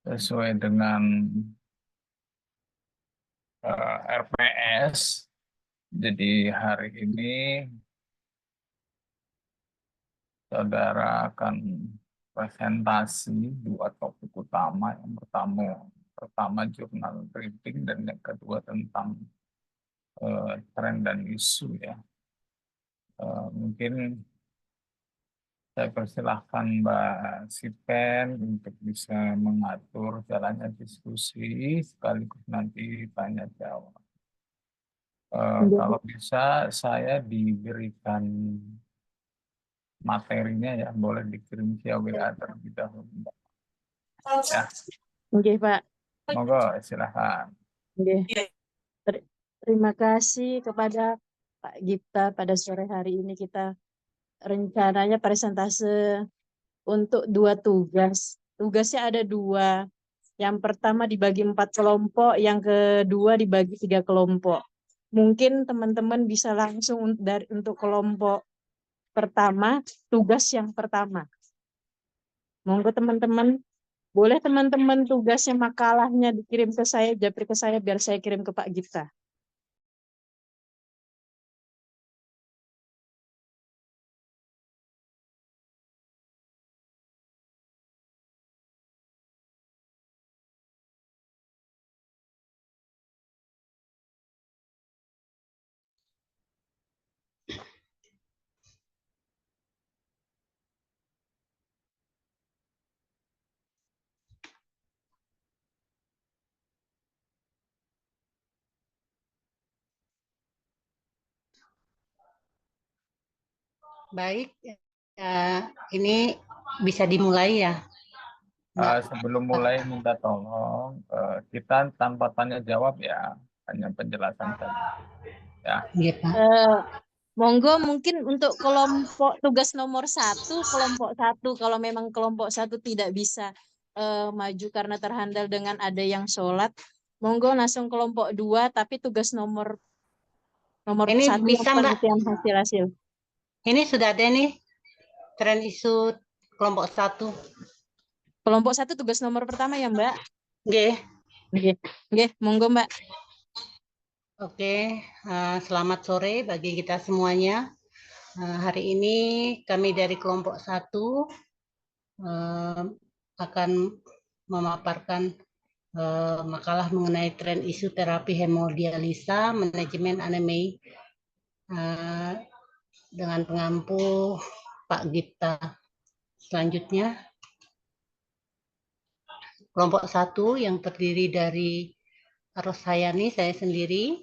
sesuai dengan RPS. Jadi hari ini saudara akan presentasi dua topik utama. Yang pertama jurnal reading dan yang kedua tentang tren dan isu ya. Mungkin saya persilahkan Mbak Sipen untuk bisa mengatur jalannya diskusi sekaligus nanti tanya jawab. Kalau bisa saya diberikan materinya ya, boleh dikirim via WA terlebih dahulu, Mbak. Ya, Oke, Pak. monggo silahkan. Oke. Terima kasih kepada Pak Gipta. Pada sore hari ini kita rencananya presentase untuk 2 tugas. Tugasnya ada 2. Yang pertama dibagi 4 kelompok, yang kedua dibagi 3 kelompok. Mungkin teman-teman bisa langsung untuk kelompok pertama, tugas yang pertama. Monggo teman-teman, boleh teman-teman tugasnya makalahnya dikirim ke saya, japri ke saya biar saya kirim ke Pak Gita. Baik, ini bisa dimulai ya, Mbak? Sebelum mulai minta tolong kita tanpa tanya jawab ya, hanya penjelasan saja. Ya. Iya, Pak. Monggo mungkin untuk kelompok tugas nomor 1, kelompok 1 kalau memang kelompok 1 tidak bisa maju karena terhandal dengan ada yang sholat, monggo langsung kelompok 2 tapi tugas nomor Ini 1 bisa, Mbak. penelitian hasil. Ini sudah ada nih tren isu kelompok 1. Kelompok 1 tugas nomor pertama ya, Mbak? Oke. Oke, monggo Mbak. Oke, selamat sore bagi kita semuanya. Hari ini kami dari kelompok 1 akan memaparkan makalah mengenai tren isu terapi hemodialisa, manajemen anemia dengan pengampu Pak Gipta. Selanjutnya, kelompok 1 yang terdiri dari Roshayani, saya sendiri,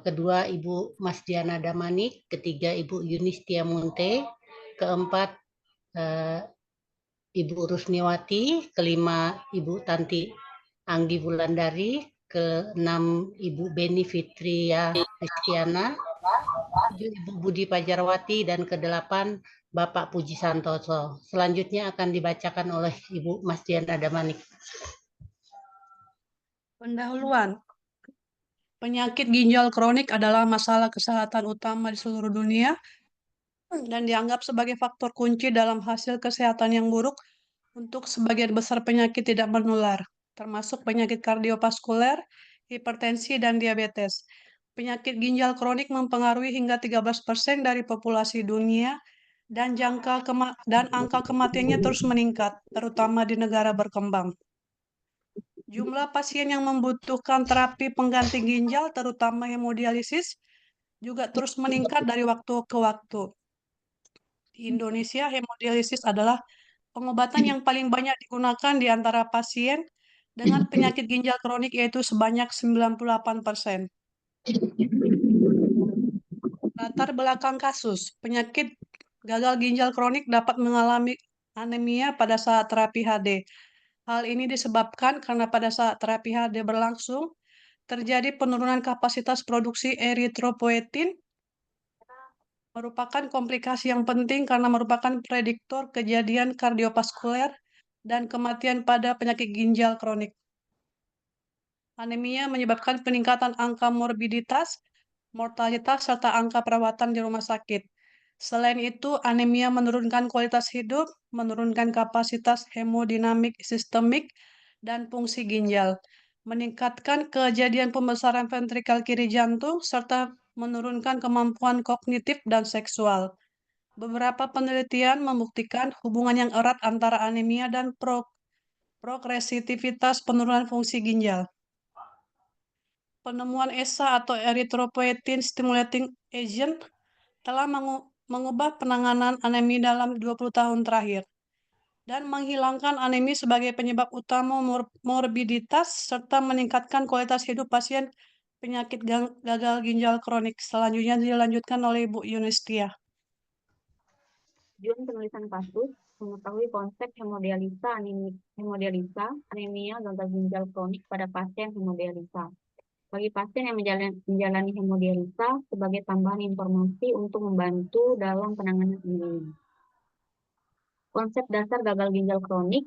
kedua Ibu Mas Diana Damanik, ketiga Ibu Yunistia Munte, keempat Ibu Rusniwati, kelima Ibu Tanti Anggi Wulandari, keenam Ibu Beni Fitria Kristiana, Ibu Budi Pajarwati, dan kedelapan Bapak Puji Santoso. Selanjutnya akan dibacakan oleh Ibu Mas Diana Damanik. Pendahuluan. Penyakit ginjal kronik adalah masalah kesehatan utama di seluruh dunia dan dianggap sebagai faktor kunci dalam hasil kesehatan yang buruk untuk sebagian besar penyakit tidak menular, termasuk penyakit kardiovaskuler, hipertensi, dan diabetes. Penyakit ginjal kronik mempengaruhi hingga 13% dari populasi dunia dan angka kematiannya terus meningkat, terutama di negara berkembang. Jumlah pasien yang membutuhkan terapi pengganti ginjal, terutama hemodialisis, juga terus meningkat dari waktu ke waktu. Di Indonesia, hemodialisis adalah pengobatan yang paling banyak digunakan di antara pasien dengan penyakit ginjal kronik, yaitu sebanyak 98%. Latar belakang kasus, penyakit gagal ginjal kronik dapat mengalami anemia pada saat terapi HD. Hal ini disebabkan karena pada saat terapi HD berlangsung, terjadi penurunan kapasitas produksi eritropoetin, merupakan komplikasi yang penting karena merupakan prediktor kejadian kardiovaskuler dan kematian pada penyakit ginjal kronik. Anemia menyebabkan peningkatan angka morbiditas, mortalitas, serta angka perawatan di rumah sakit. Selain itu, anemia menurunkan kualitas hidup, menurunkan kapasitas hemodinamik sistemik dan fungsi ginjal, meningkatkan kejadian pembesaran ventrikal kiri jantung, serta menurunkan kemampuan kognitif dan seksual. Beberapa penelitian membuktikan hubungan yang erat antara anemia dan progresivitas penurunan fungsi ginjal. Penemuan ESA atau Erythropoietin Stimulating Agent telah mengubah penanganan anemi dalam 20 tahun terakhir dan menghilangkan anemi sebagai penyebab utama morbiditas serta meningkatkan kualitas hidup pasien penyakit gagal ginjal kronik. Selanjutnya dilanjutkan oleh Ibu Yunistia. Tujuan penulisan kasus mengetahui konsep hemodialisa, anemia gagal ginjal kronik pada pasien hemodialisa. Bagi pasien yang menjalani hemodialisa sebagai tambahan informasi untuk membantu dalam penanganan anemia. Konsep dasar gagal ginjal kronik.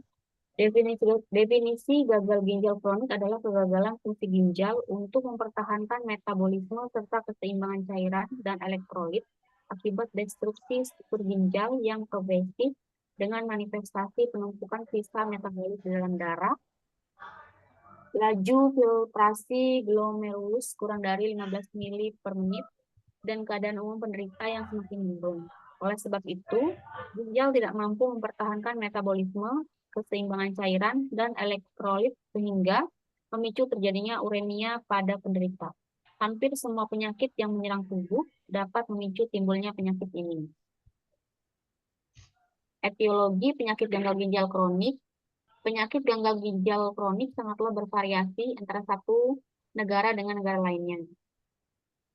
Definisi gagal ginjal kronik adalah kegagalan fungsi ginjal untuk mempertahankan metabolisme serta keseimbangan cairan dan elektrolit akibat destruksi struktur ginjal yang progresif dengan manifestasi penumpukan sisa metabolit di dalam darah, laju filtrasi glomerulus kurang dari 15 ml per menit, dan keadaan umum penderita yang semakin menurun. Oleh sebab itu, ginjal tidak mampu mempertahankan metabolisme, keseimbangan cairan, dan elektrolit sehingga memicu terjadinya uremia pada penderita. Hampir semua penyakit yang menyerang tubuh dapat memicu timbulnya penyakit ini. Etiologi penyakit gagal ginjal kronik. Penyakit gagal ginjal kronik sangatlah bervariasi antara satu negara dengan negara lainnya.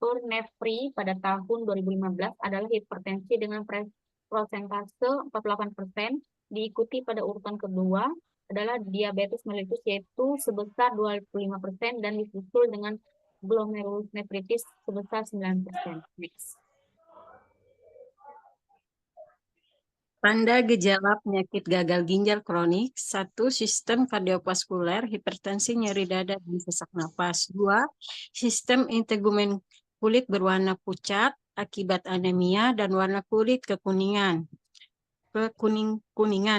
Nefri pada tahun 2015 adalah hipertensi dengan persentase 48%, diikuti pada urutan kedua adalah diabetes mellitus yaitu sebesar 25% dan disusul dengan glomerulonefritis sebesar 9%. Next. Tanda gejala penyakit gagal ginjal kronik: 1. Sistem kardiovaskuler, hipertensi, nyeri dada, dan sesak napas. 2. Sistem integumen kulit berwarna pucat akibat anemia dan warna kulit kekuningan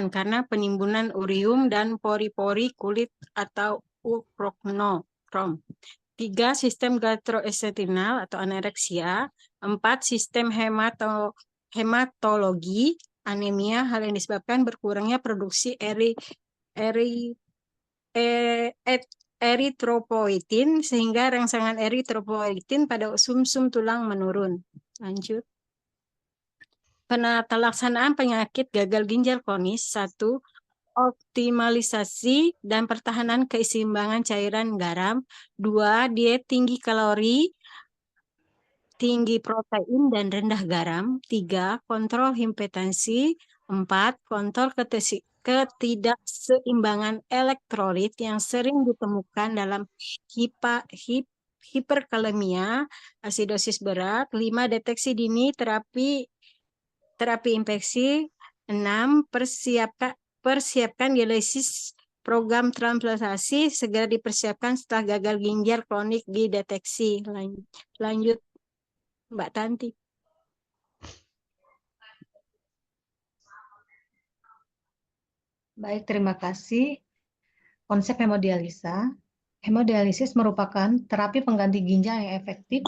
karena penimbunan urium dan pori-pori kulit atau ukrokrom. 3. Sistem gastrointestinal atau anoreksia. 4. Sistem hematologi anemia, hal yang disebabkan berkurangnya produksi eritropoietin sehingga rangsangan eritropoietin pada sumsum tulang menurun. Lanjut. Penatalaksanaan penyakit gagal ginjal kronis. 1. Optimalisasi dan pertahanan keseimbangan cairan garam. 2. Diet tinggi kalori, tinggi protein dan rendah garam. 3. Kontrol hipertensi. 4. Kontrol ketidakseimbangan elektrolit yang sering ditemukan dalam hiperkalemia, asidosis berat. 5. Deteksi dini, terapi infeksi. 6. Persiapkan dialisis. Program transplantasi segera dipersiapkan setelah gagal ginjal kronik dideteksi. Lanjut, Mbak Tanti. Baik, terima kasih. Konsep hemodialisa. Hemodialisis merupakan terapi pengganti ginjal yang efektif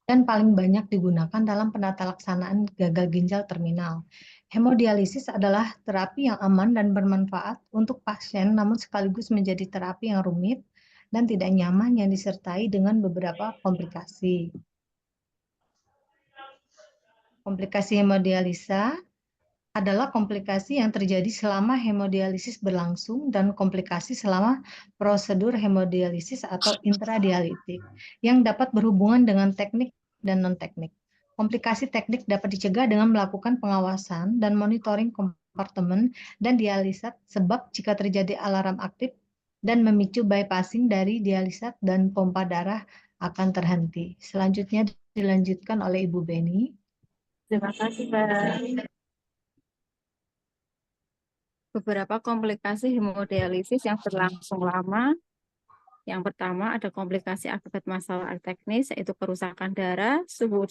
dan paling banyak digunakan dalam penatalaksanaan gagal ginjal terminal. Hemodialisis adalah terapi yang aman dan bermanfaat untuk pasien, namun sekaligus menjadi terapi yang rumit dan tidak nyaman yang disertai dengan beberapa komplikasi. Komplikasi hemodialisa adalah komplikasi yang terjadi selama hemodialisis berlangsung dan komplikasi selama prosedur hemodialisis atau intradialitik yang dapat berhubungan dengan teknik dan non-teknik. Komplikasi teknik dapat dicegah dengan melakukan pengawasan dan monitoring kompartemen dan dialisat sebab jika terjadi alarm aktif dan memicu bypassing dari dialisat dan pompa darah akan terhenti. Selanjutnya dilanjutkan oleh Ibu Beni. Terima kasih, Mbak. Beberapa komplikasi hemodialisis yang berlangsung lama. Yang pertama ada komplikasi akibat masalah teknis, yaitu kerusakan darah, suhu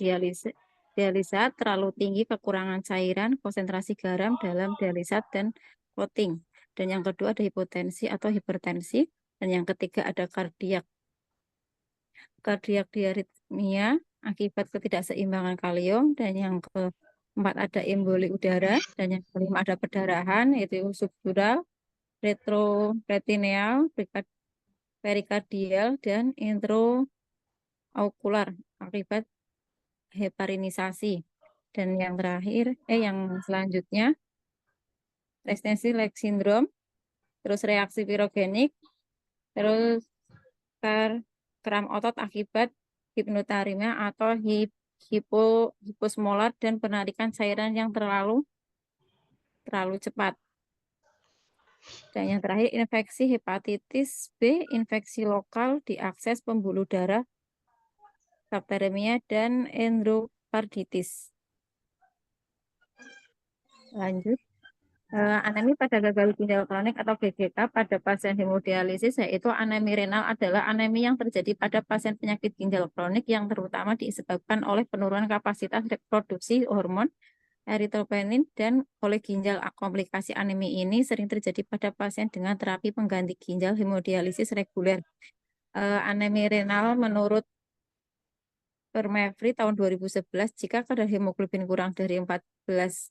dialisa terlalu tinggi, kekurangan cairan, konsentrasi garam dalam dialisa dan clotting. Dan yang kedua ada hipotensi atau hipertensi. Dan yang ketiga ada kardiak diaritmia akibat ketidakseimbangan kalium. Dan yang keempat ada emboli udara. Dan yang kelima ada perdarahan, yaitu subdural, retroperitoneal, perikardial, dan intraokular akibat heparinisasi. Dan yang terakhir, yang selanjutnya, resistenssi leg syndrome, terus reaksi pirogenik, terus kram otot akibat hipnotarimia atau hiposmolar dan penarikan cairan yang terlalu cepat. Dan yang terakhir, infeksi hepatitis B, infeksi lokal di akses pembuluh darah, bakteremia, dan endokarditis. Lanjut. Anemi pada gagal ginjal kronik atau GGK pada pasien hemodialisis, yaitu anemi renal adalah anemi yang terjadi pada pasien penyakit ginjal kronik yang terutama disebabkan oleh penurunan kapasitas reproduksi hormon eritropoietin dan oleh ginjal. Komplikasi anemi ini sering terjadi pada pasien dengan terapi pengganti ginjal hemodialisis reguler. Anemi renal menurut Permevri tahun 2011, jika kadar hemoglobin kurang dari 14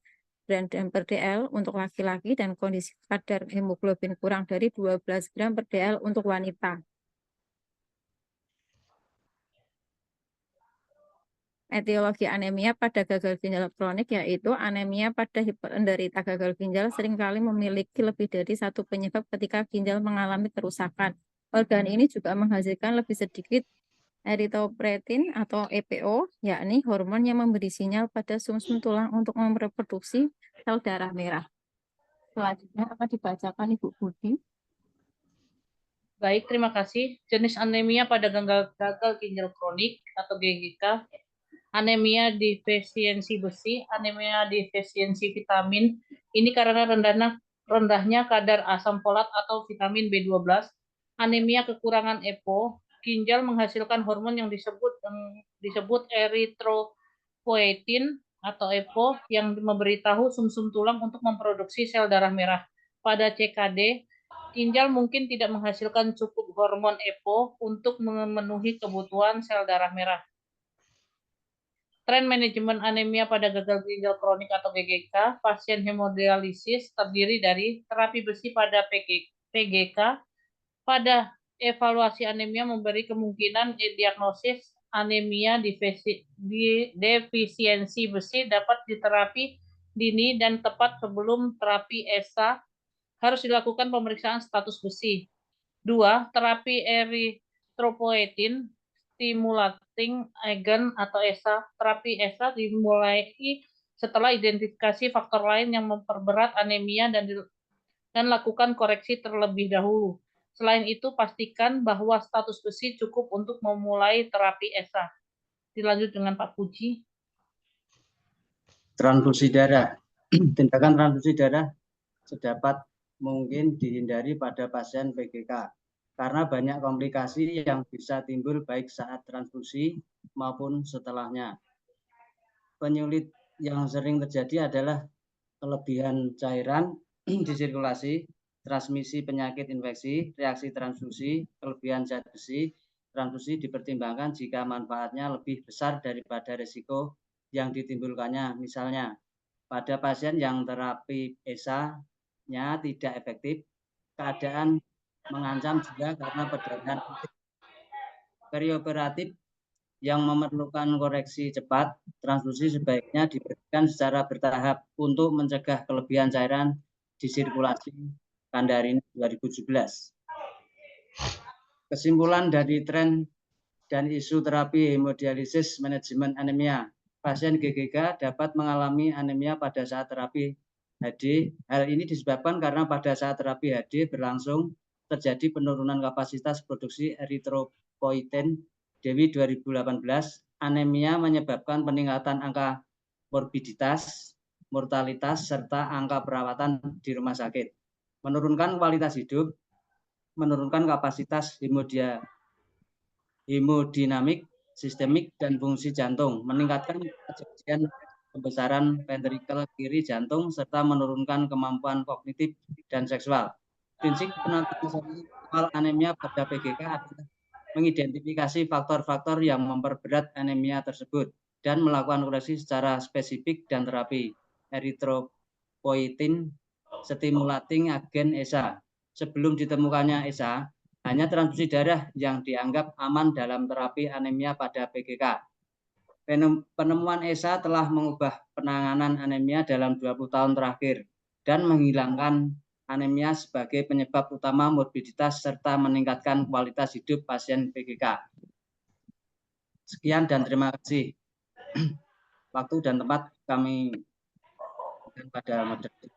gram per dl untuk laki-laki dan kondisi kadar hemoglobin kurang dari 12 gram per dl untuk wanita. Etiologi anemia pada gagal ginjal kronik, yaitu anemia pada penderita gagal ginjal seringkali memiliki lebih dari satu penyebab ketika ginjal mengalami kerusakan. Organ ini juga menghasilkan lebih sedikit eritropoietin atau EPO, yakni hormon yang memberi sinyal pada sumsum tulang untuk memproduksi sel darah merah. Selanjutnya akan dibacakan Ibu Budi. Baik, terima kasih. Jenis anemia pada gagal ginjal kronik atau GGK, anemia defisiensi besi, anemia defisiensi vitamin. Ini karena rendahnya kadar asam folat atau vitamin B12, anemia kekurangan EPO. Ginjal menghasilkan hormon yang disebut eritropoietin atau EPO yang memberitahu sumsum tulang untuk memproduksi sel darah merah. Pada CKD, ginjal mungkin tidak menghasilkan cukup hormon EPO untuk memenuhi kebutuhan sel darah merah. Tren manajemen anemia pada gagal ginjal kronik atau GGK, pasien hemodialisis terdiri dari terapi besi pada PGK. Pada evaluasi anemia memberi kemungkinan diagnosis anemia defisiensi besi dapat diterapi dini dan tepat sebelum terapi ESA. Harus dilakukan pemeriksaan status besi. 2. Terapi eritropoietin stimulating agent atau ESA. Terapi ESA dimulai setelah identifikasi faktor lain yang memperberat anemia dan lakukan koreksi terlebih dahulu. Selain itu, pastikan bahwa status besi cukup untuk memulai terapi ESA. Dilanjut dengan Pak Puji. Transfusi darah. Tindakan transfusi darah sedapat mungkin dihindari pada pasien PGK karena banyak komplikasi yang bisa timbul baik saat transfusi maupun setelahnya. Penyulit yang sering terjadi adalah kelebihan cairan di sirkulasi, transmisi penyakit infeksi, reaksi transfusi, kelebihan zat besi. Transfusi dipertimbangkan jika manfaatnya lebih besar daripada risiko yang ditimbulkannya. Misalnya, pada pasien yang terapi ESA-nya tidak efektif, keadaan mengancam juga karena perdarahan perioperatif yang memerlukan koreksi cepat, transfusi sebaiknya diberikan secara bertahap untuk mencegah kelebihan cairan di sirkulasi. Kandarini 2017. Kesimpulan dari tren dan isu terapi hemodialisis manajemen anemia. Pasien GGK dapat mengalami anemia pada saat terapi HD. Hal ini disebabkan karena pada saat terapi HD berlangsung terjadi penurunan kapasitas produksi eritropoietin. Dewi 2018, anemia menyebabkan peningkatan angka morbiditas, mortalitas, serta angka perawatan di rumah sakit. Menurunkan kualitas hidup, menurunkan kapasitas hemodinamik, sistemik dan fungsi jantung, meningkatkan kejadian pembesaran ventrikel kiri jantung, serta menurunkan kemampuan kognitif dan seksual. Prinsip penanganan awal anemia pada PGK adalah mengidentifikasi faktor-faktor yang memperberat anemia tersebut dan melakukan koreksi secara spesifik dan terapi eritropoietin stimulating agen ESA. Sebelum ditemukannya ESA, hanya transfusi darah yang dianggap aman dalam terapi anemia pada PGK. Penemuan ESA telah mengubah penanganan anemia dalam 20 tahun terakhir dan menghilangkan anemia sebagai penyebab utama morbiditas serta meningkatkan kualitas hidup pasien PGK. Sekian dan terima kasih. Waktu dan tempat kami berikan pada moderator.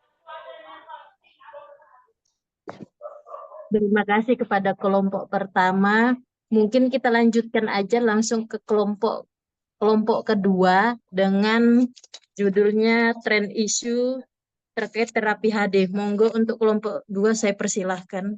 Terima kasih kepada kelompok pertama. Mungkin kita lanjutkan aja langsung ke kelompok kedua dengan judulnya Trend Issue terkait terapi HD. Monggo untuk kelompok 2 saya persilahkan.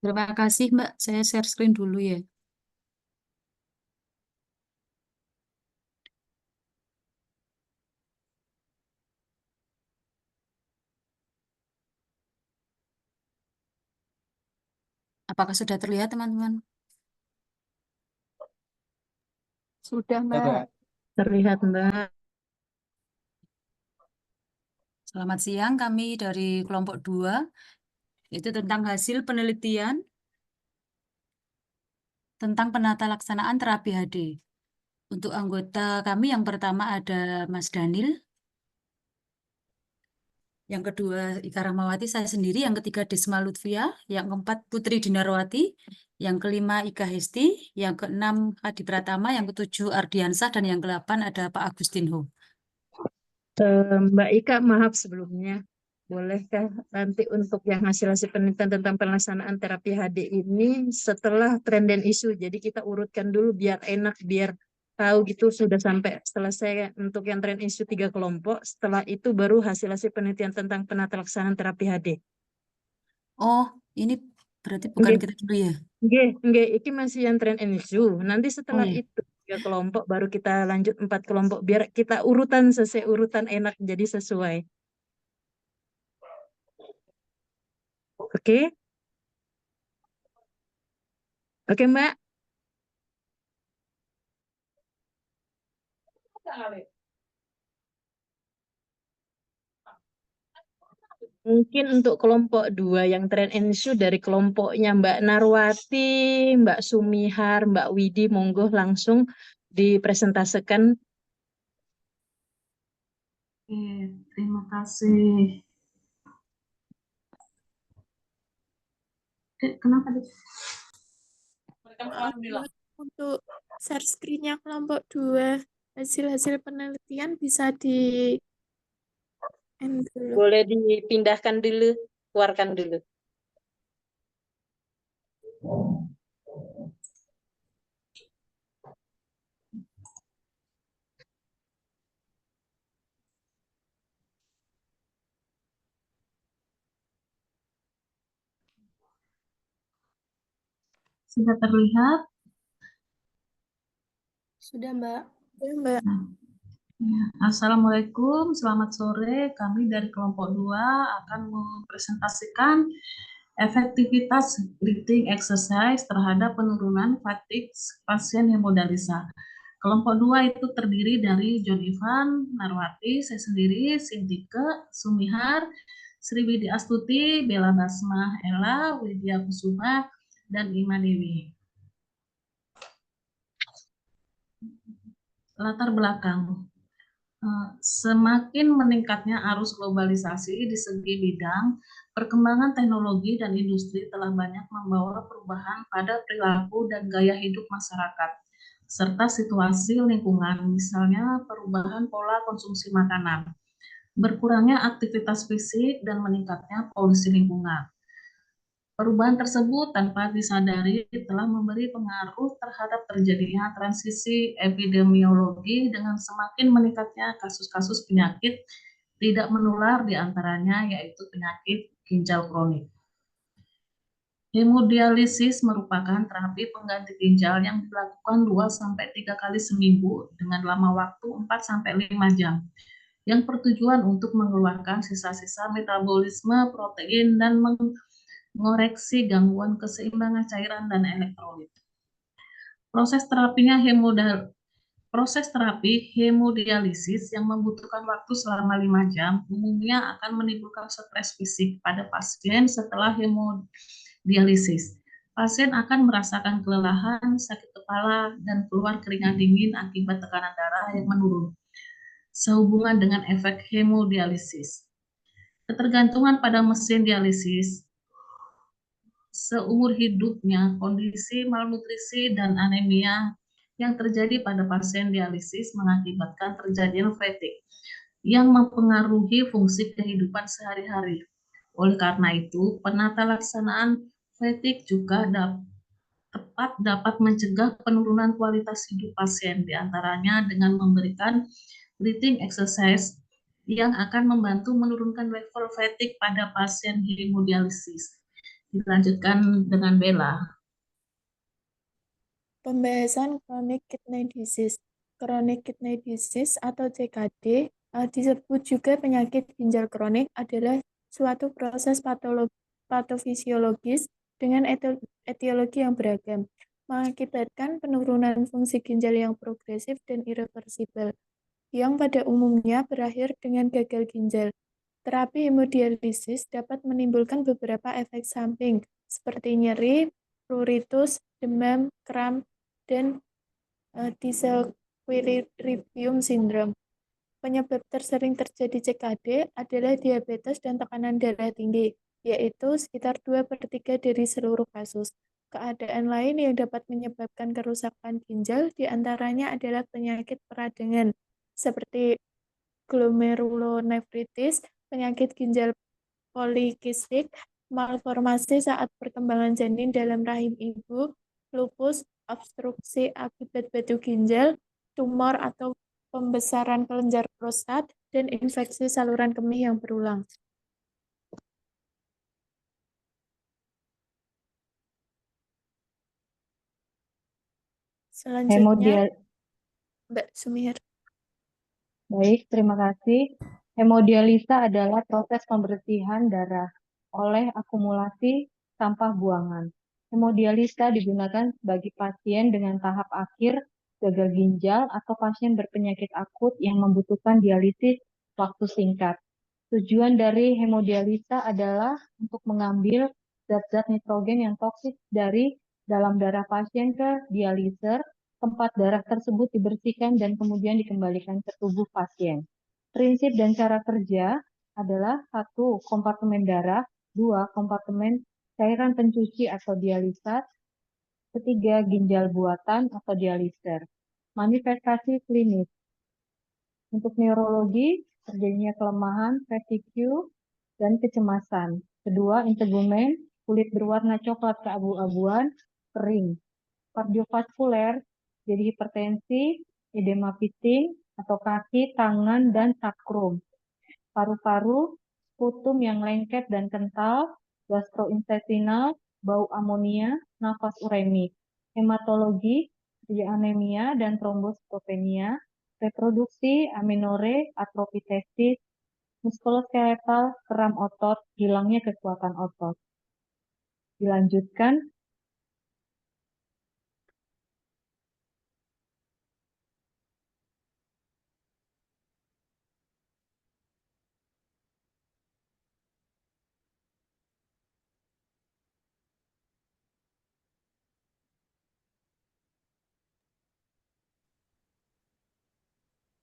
Terima kasih, Mbak. Saya share screen dulu ya. Apakah sudah terlihat, teman-teman? Sudah, Mbak. Terlihat, Mbak. Selamat siang, kami dari kelompok 2, itu tentang hasil penelitian tentang penata laksanaan terapi HD. Untuk anggota kami yang pertama ada Mas Daniel, yang kedua Ika Rahmawati, saya sendiri, yang ketiga Desma Lutfia, yang keempat Putri Dinarwati, yang kelima Ika Hesti, yang keenam Adi Pratama, yang ketujuh Ardiansah, dan yang ke-8 ada Pak Agustinho. Mbak Ika, maaf sebelumnya. Bolehkah nanti untuk yang hasil-hasil penelitian tentang pelaksanaan terapi HD ini setelah trend dan isu, jadi kita urutkan dulu biar enak, biar tahu gitu sudah sampai selesai untuk yang trend isu 3 kelompok, setelah itu baru hasil-hasil penelitian tentang penata laksanaan terapi HD. Oh, ini berarti bukan kita dulu ya? Nggih, iki masih yang trend and issue. Nanti setelah iya. itu 3 kelompok baru kita lanjut 4 kelompok biar kita urutan sesuai urutan enak jadi sesuai. Oke? Oke, Mbak. Mungkin untuk kelompok 2 yang trend and issue dari kelompoknya Mbak Narwati, Mbak Sumihar, Mbak Widi, monggo langsung dipresentasikan. Terima kasih. Kenapa? Untuk share screen-nya kelompok 2, hasil-hasil penelitian bisa di end dulu. Boleh dipindahkan dulu, keluarkan dulu. Sudah terlihat? Sudah, Mbak. Ya, Mbak. Ya. Assalamualaikum, selamat sore. Kami dari kelompok 2 akan mempresentasikan efektivitas breathing exercise terhadap penurunan fatigue pasien hemodialisa. Kelompok 2 itu terdiri dari John Ivan, Narwati, saya sendiri, Sintike, Sumihar, Sriwidi Astuti, Bella Basma, Ella, Widya Kusuma, dan Ima Dewi. Latar belakang. Semakin meningkatnya arus globalisasi di segi bidang, perkembangan teknologi dan industri telah banyak membawa perubahan pada perilaku dan gaya hidup masyarakat, serta situasi lingkungan, misalnya perubahan pola konsumsi makanan, berkurangnya aktivitas fisik, dan meningkatnya polusi lingkungan. Perubahan tersebut tanpa disadari telah memberi pengaruh terhadap terjadinya transisi epidemiologi dengan semakin meningkatnya kasus-kasus penyakit tidak menular di antaranya yaitu penyakit ginjal kronik. Hemodialisis merupakan terapi pengganti ginjal yang dilakukan 2-3 kali seminggu dengan lama waktu 4-5 jam yang bertujuan untuk mengeluarkan sisa-sisa metabolisme protein dan mengoreksi gangguan keseimbangan cairan dan elektrolit. Proses terapi hemodialisis yang membutuhkan waktu selama 5 jam umumnya akan menimbulkan stres fisik pada pasien setelah hemodialisis. Pasien akan merasakan kelelahan, sakit kepala, dan keluar keringat dingin akibat tekanan darah yang menurun sehubungan dengan efek hemodialisis. Ketergantungan pada mesin dialisis seumur hidupnya, kondisi malnutrisi dan anemia yang terjadi pada pasien dialisis mengakibatkan terjadinya fatigue yang mempengaruhi fungsi kehidupan sehari-hari. Oleh karena itu, penata laksanaan fatigue juga tepat dapat mencegah penurunan kualitas hidup pasien, diantaranya dengan memberikan breathing exercise yang akan membantu menurunkan level fatigue pada pasien hemodialisis. Dilanjutkan dengan Bella. Pembahasan chronic kidney disease. Chronic kidney disease atau CKD disebut juga penyakit ginjal kronik adalah suatu proses patofisiologis dengan etiologi yang beragam, mengakibatkan penurunan fungsi ginjal yang progresif dan irreversibel, yang pada umumnya berakhir dengan gagal ginjal. Terapi hemodialisis dapat menimbulkan beberapa efek samping, seperti nyeri, pruritus, demam, kram, dan dysequilibrium syndrome. Penyebab tersering terjadi CKD adalah diabetes dan tekanan darah tinggi, yaitu sekitar 2/3 dari seluruh kasus. Keadaan lain yang dapat menyebabkan kerusakan ginjal diantaranya adalah penyakit peradangan, seperti glomerulonefritis, penyakit ginjal polikistik, malformasi saat perkembangan janin dalam rahim ibu, lupus, obstruksi akibat batu ginjal, tumor atau pembesaran kelenjar prostat, dan infeksi saluran kemih yang berulang. Selanjutnya, Mbak Sumir. Baik, terima kasih. Hemodialisa adalah proses pembersihan darah oleh akumulasi sampah buangan. Hemodialisa digunakan bagi pasien dengan tahap akhir gagal ginjal atau pasien berpenyakit akut yang membutuhkan dialisis waktu singkat. Tujuan dari hemodialisa adalah untuk mengambil zat-zat nitrogen yang toksis dari dalam darah pasien ke dialiser. Tempat darah tersebut dibersihkan dan kemudian dikembalikan ke tubuh pasien. Prinsip dan cara kerja adalah 1. Kompartemen darah, 2. Kompartemen cairan pencuci atau dialisat, 3. Ginjal buatan atau dialiser. Manifestasi klinis. Untuk neurologi, terjadinya kelemahan, fatigue, dan kecemasan. Kedua, integumen, kulit berwarna coklat keabu-abuan, kering. Kardiovaskuler, jadi hipertensi, edema piting, atau kaki, tangan, dan sakrum. Paru-paru, sputum yang lengket dan kental, gastrointestinal, bau amonia, nafas uremik. Hematologi, anemia dan trombositopenia, reproduksi, amenore, atrofi testis, muskuloskeletal, kram otot, hilangnya kekuatan otot. Dilanjutkan.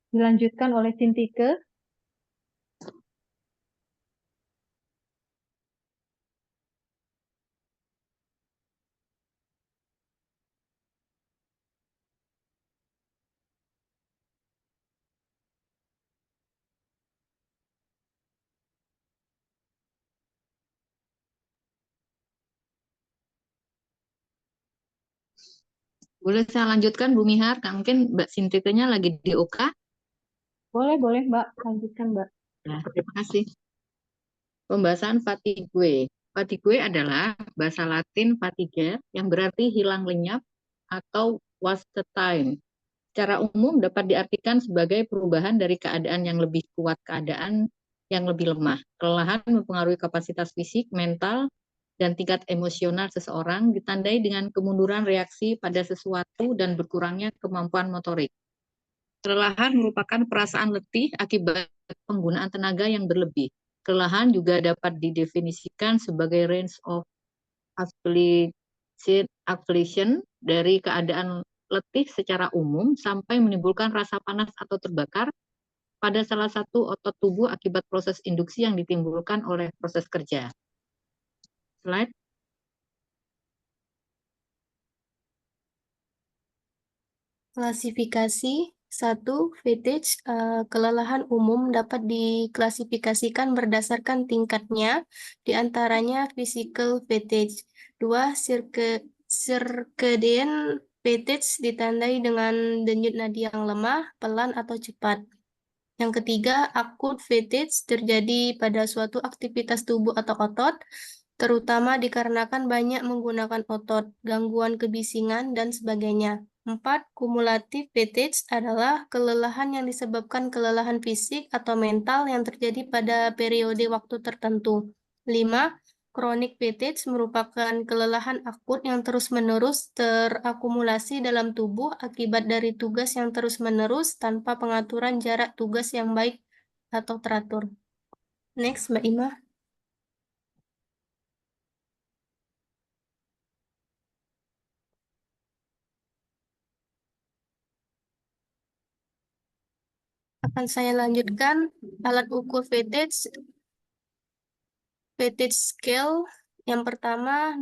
Dilanjutkan oleh Sintike. Boleh saya lanjutkan, Bu Mihar? Mungkin Mbak Sintitenya lagi di OK. Boleh Mbak, lanjutkan Mbak. Nah, terima kasih. Pembahasan fatigue. Fatigue adalah bahasa Latin fatiga yang berarti hilang lenyap atau wasted time. Secara umum dapat diartikan sebagai perubahan dari keadaan yang lebih kuat keadaan yang lebih lemah. Kelelahan mempengaruhi kapasitas fisik, mental, dan tingkat emosional seseorang, ditandai dengan kemunduran reaksi pada sesuatu dan berkurangnya kemampuan motorik. Kelelahan merupakan perasaan letih akibat penggunaan tenaga yang berlebih. Kelelahan juga dapat didefinisikan sebagai range of affliction dari keadaan letih secara umum sampai menimbulkan rasa panas atau terbakar pada salah satu otot tubuh akibat proses induksi yang ditimbulkan oleh proses kerja. Slide. Klasifikasi 1. Fatigue, kelelahan umum dapat diklasifikasikan berdasarkan tingkatnya, diantaranya physical fatigue. 2. Circadian fatigue ditandai dengan denyut nadi yang lemah, pelan, atau cepat. Yang ketiga, acute fatigue terjadi pada suatu aktivitas tubuh atau otot, terutama dikarenakan banyak menggunakan otot, gangguan kebisingan, dan sebagainya. 4. Cumulative fatigue adalah kelelahan yang disebabkan kelelahan fisik atau mental yang terjadi pada periode waktu tertentu. 5. Chronic fatigue merupakan kelelahan akut yang terus-menerus terakumulasi dalam tubuh akibat dari tugas yang terus-menerus tanpa pengaturan jarak tugas yang baik atau teratur. Next, Mbak Ima. Akan saya lanjutkan alat ukur fatigue scale. Yang pertama,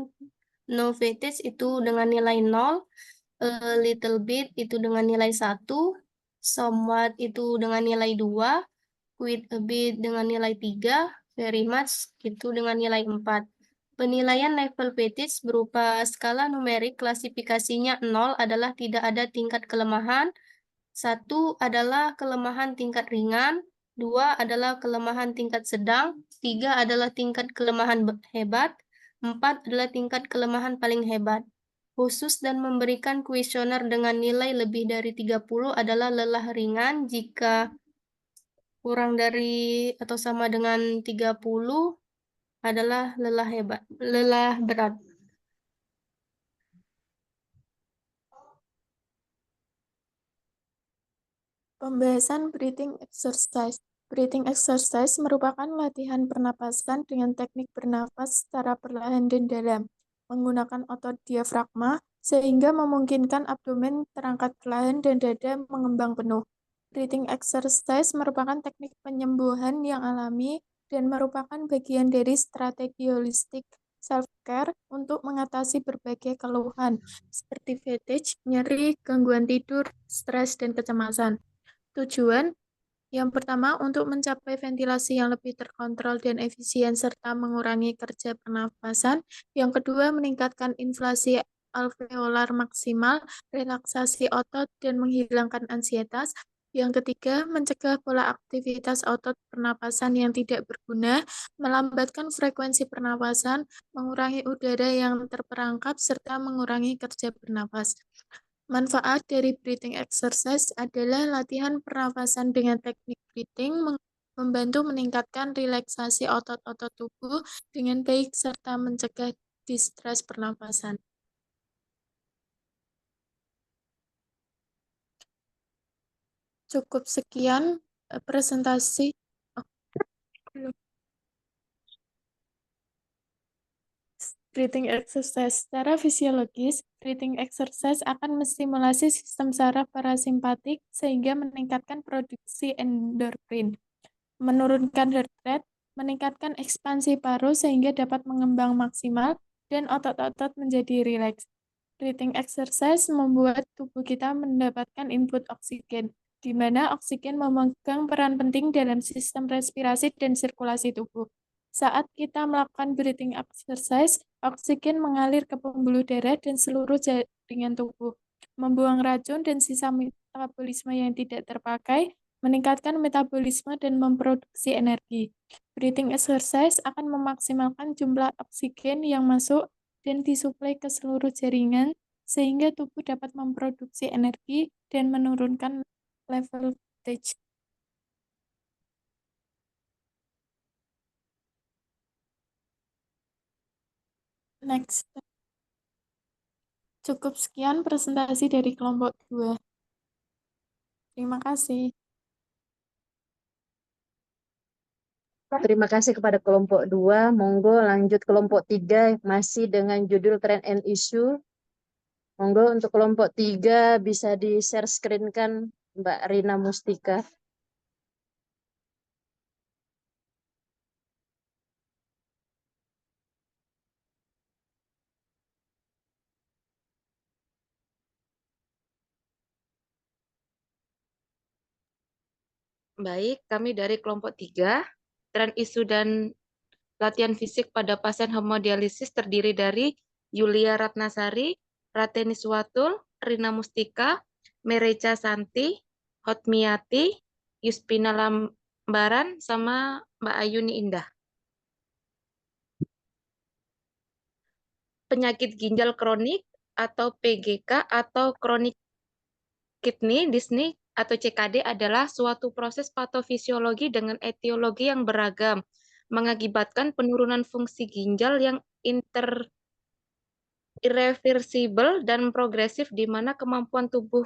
no fatigue itu dengan nilai 0, a little bit itu dengan nilai 1, somewhat itu dengan nilai 2, quite a bit dengan nilai 3, very much itu dengan nilai 4. Penilaian level fatigue berupa skala numerik, klasifikasinya 0 adalah tidak ada tingkat kelemahan, 1 adalah kelemahan tingkat ringan, 2 adalah kelemahan tingkat sedang, 3 adalah tingkat kelemahan hebat, 4 adalah tingkat kelemahan paling hebat. Khusus dan memberikan kuesioner dengan nilai lebih dari 30 adalah lelah ringan. Jika kurang dari atau sama dengan 30 adalah lelah berat. Pembahasan breathing exercise. Breathing exercise merupakan latihan pernapasan dengan teknik bernapas secara perlahan dan dalam, menggunakan otot diafragma sehingga memungkinkan abdomen terangkat perlahan dan dada mengembang penuh. Breathing exercise merupakan teknik penyembuhan yang alami dan merupakan bagian dari strategi holistik self-care untuk mengatasi berbagai keluhan seperti fatigue, nyeri, gangguan tidur, stres, dan kecemasan. Tujuan yang pertama untuk mencapai ventilasi yang lebih terkontrol dan efisien serta mengurangi kerja pernafasan. Yang kedua, meningkatkan inflasi alveolar maksimal, relaksasi otot, dan menghilangkan ansietas. Yang ketiga, mencegah pola aktivitas otot pernapasan yang tidak berguna, melambatkan frekuensi pernapasan, mengurangi udara yang terperangkap, serta mengurangi kerja bernapas. Manfaat dari breathing exercise adalah latihan pernafasan dengan teknik breathing membantu meningkatkan relaksasi otot-otot tubuh dengan baik serta mencegah distres pernapasan. Cukup sekian presentasi. Breathing exercise. Secara fisiologis, breathing exercise akan menstimulasi sistem saraf parasimpatik sehingga meningkatkan produksi endorfin, menurunkan heart rate, meningkatkan ekspansi paru sehingga dapat mengembang maksimal, dan otot-otot menjadi rileks. Breathing exercise membuat tubuh kita mendapatkan input oksigen, di mana oksigen memegang peran penting dalam sistem respirasi dan sirkulasi tubuh. Saat kita melakukan breathing exercise, oksigen mengalir ke pembuluh darah dan seluruh jaringan tubuh. membuang racun dan sisa metabolisme yang tidak terpakai, meningkatkan metabolisme dan memproduksi energi. Breathing exercise akan memaksimalkan jumlah oksigen yang masuk dan disuplai ke seluruh jaringan, sehingga tubuh dapat memproduksi energi dan menurunkan level voltage. Next. Cukup sekian presentasi dari kelompok 2. Terima kasih. Terima kasih kepada kelompok 2. Monggo lanjut kelompok 3 masih dengan judul Trend and Issue. Monggo untuk kelompok 3 bisa di-share screen-kan Mbak Rina Mustika. Baik, kami dari kelompok 3, tren isu dan latihan fisik pada pasien hemodialisis terdiri dari Yulia Ratnasari, Rateni Suwatul, Rina Mustika, Mereca Santi, Hotmiati, Yuspina Lambaran, sama Mbak Ayuni Indah. Penyakit ginjal kronik atau PGK atau chronic kidney disease atau CKD adalah suatu proses patofisiologi dengan etiologi yang beragam, mengakibatkan penurunan fungsi ginjal yang irreversibel dan progresif di mana kemampuan tubuh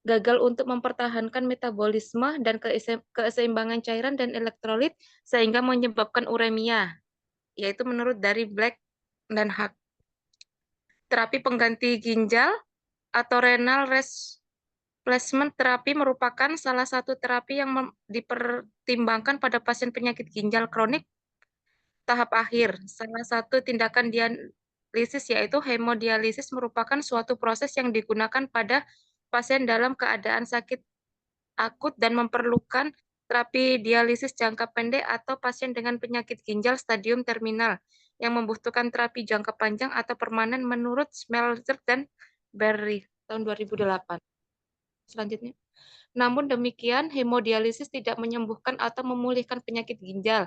gagal untuk mempertahankan metabolisme dan keseimbangan cairan dan elektrolit sehingga menyebabkan uremia, yaitu menurut dari Black dan Hack. Terapi pengganti ginjal atau renal replacement terapi merupakan salah satu terapi yang dipertimbangkan pada pasien penyakit ginjal kronik tahap akhir. Salah satu tindakan dialisis yaitu hemodialisis merupakan suatu proses yang digunakan pada pasien dalam keadaan sakit akut dan memerlukan terapi dialisis jangka pendek atau pasien dengan penyakit ginjal stadium terminal yang membutuhkan terapi jangka panjang atau permanen menurut Smeltzer dan Berry tahun 2008. Selanjutnya. Namun demikian, hemodialisis tidak menyembuhkan atau memulihkan penyakit ginjal.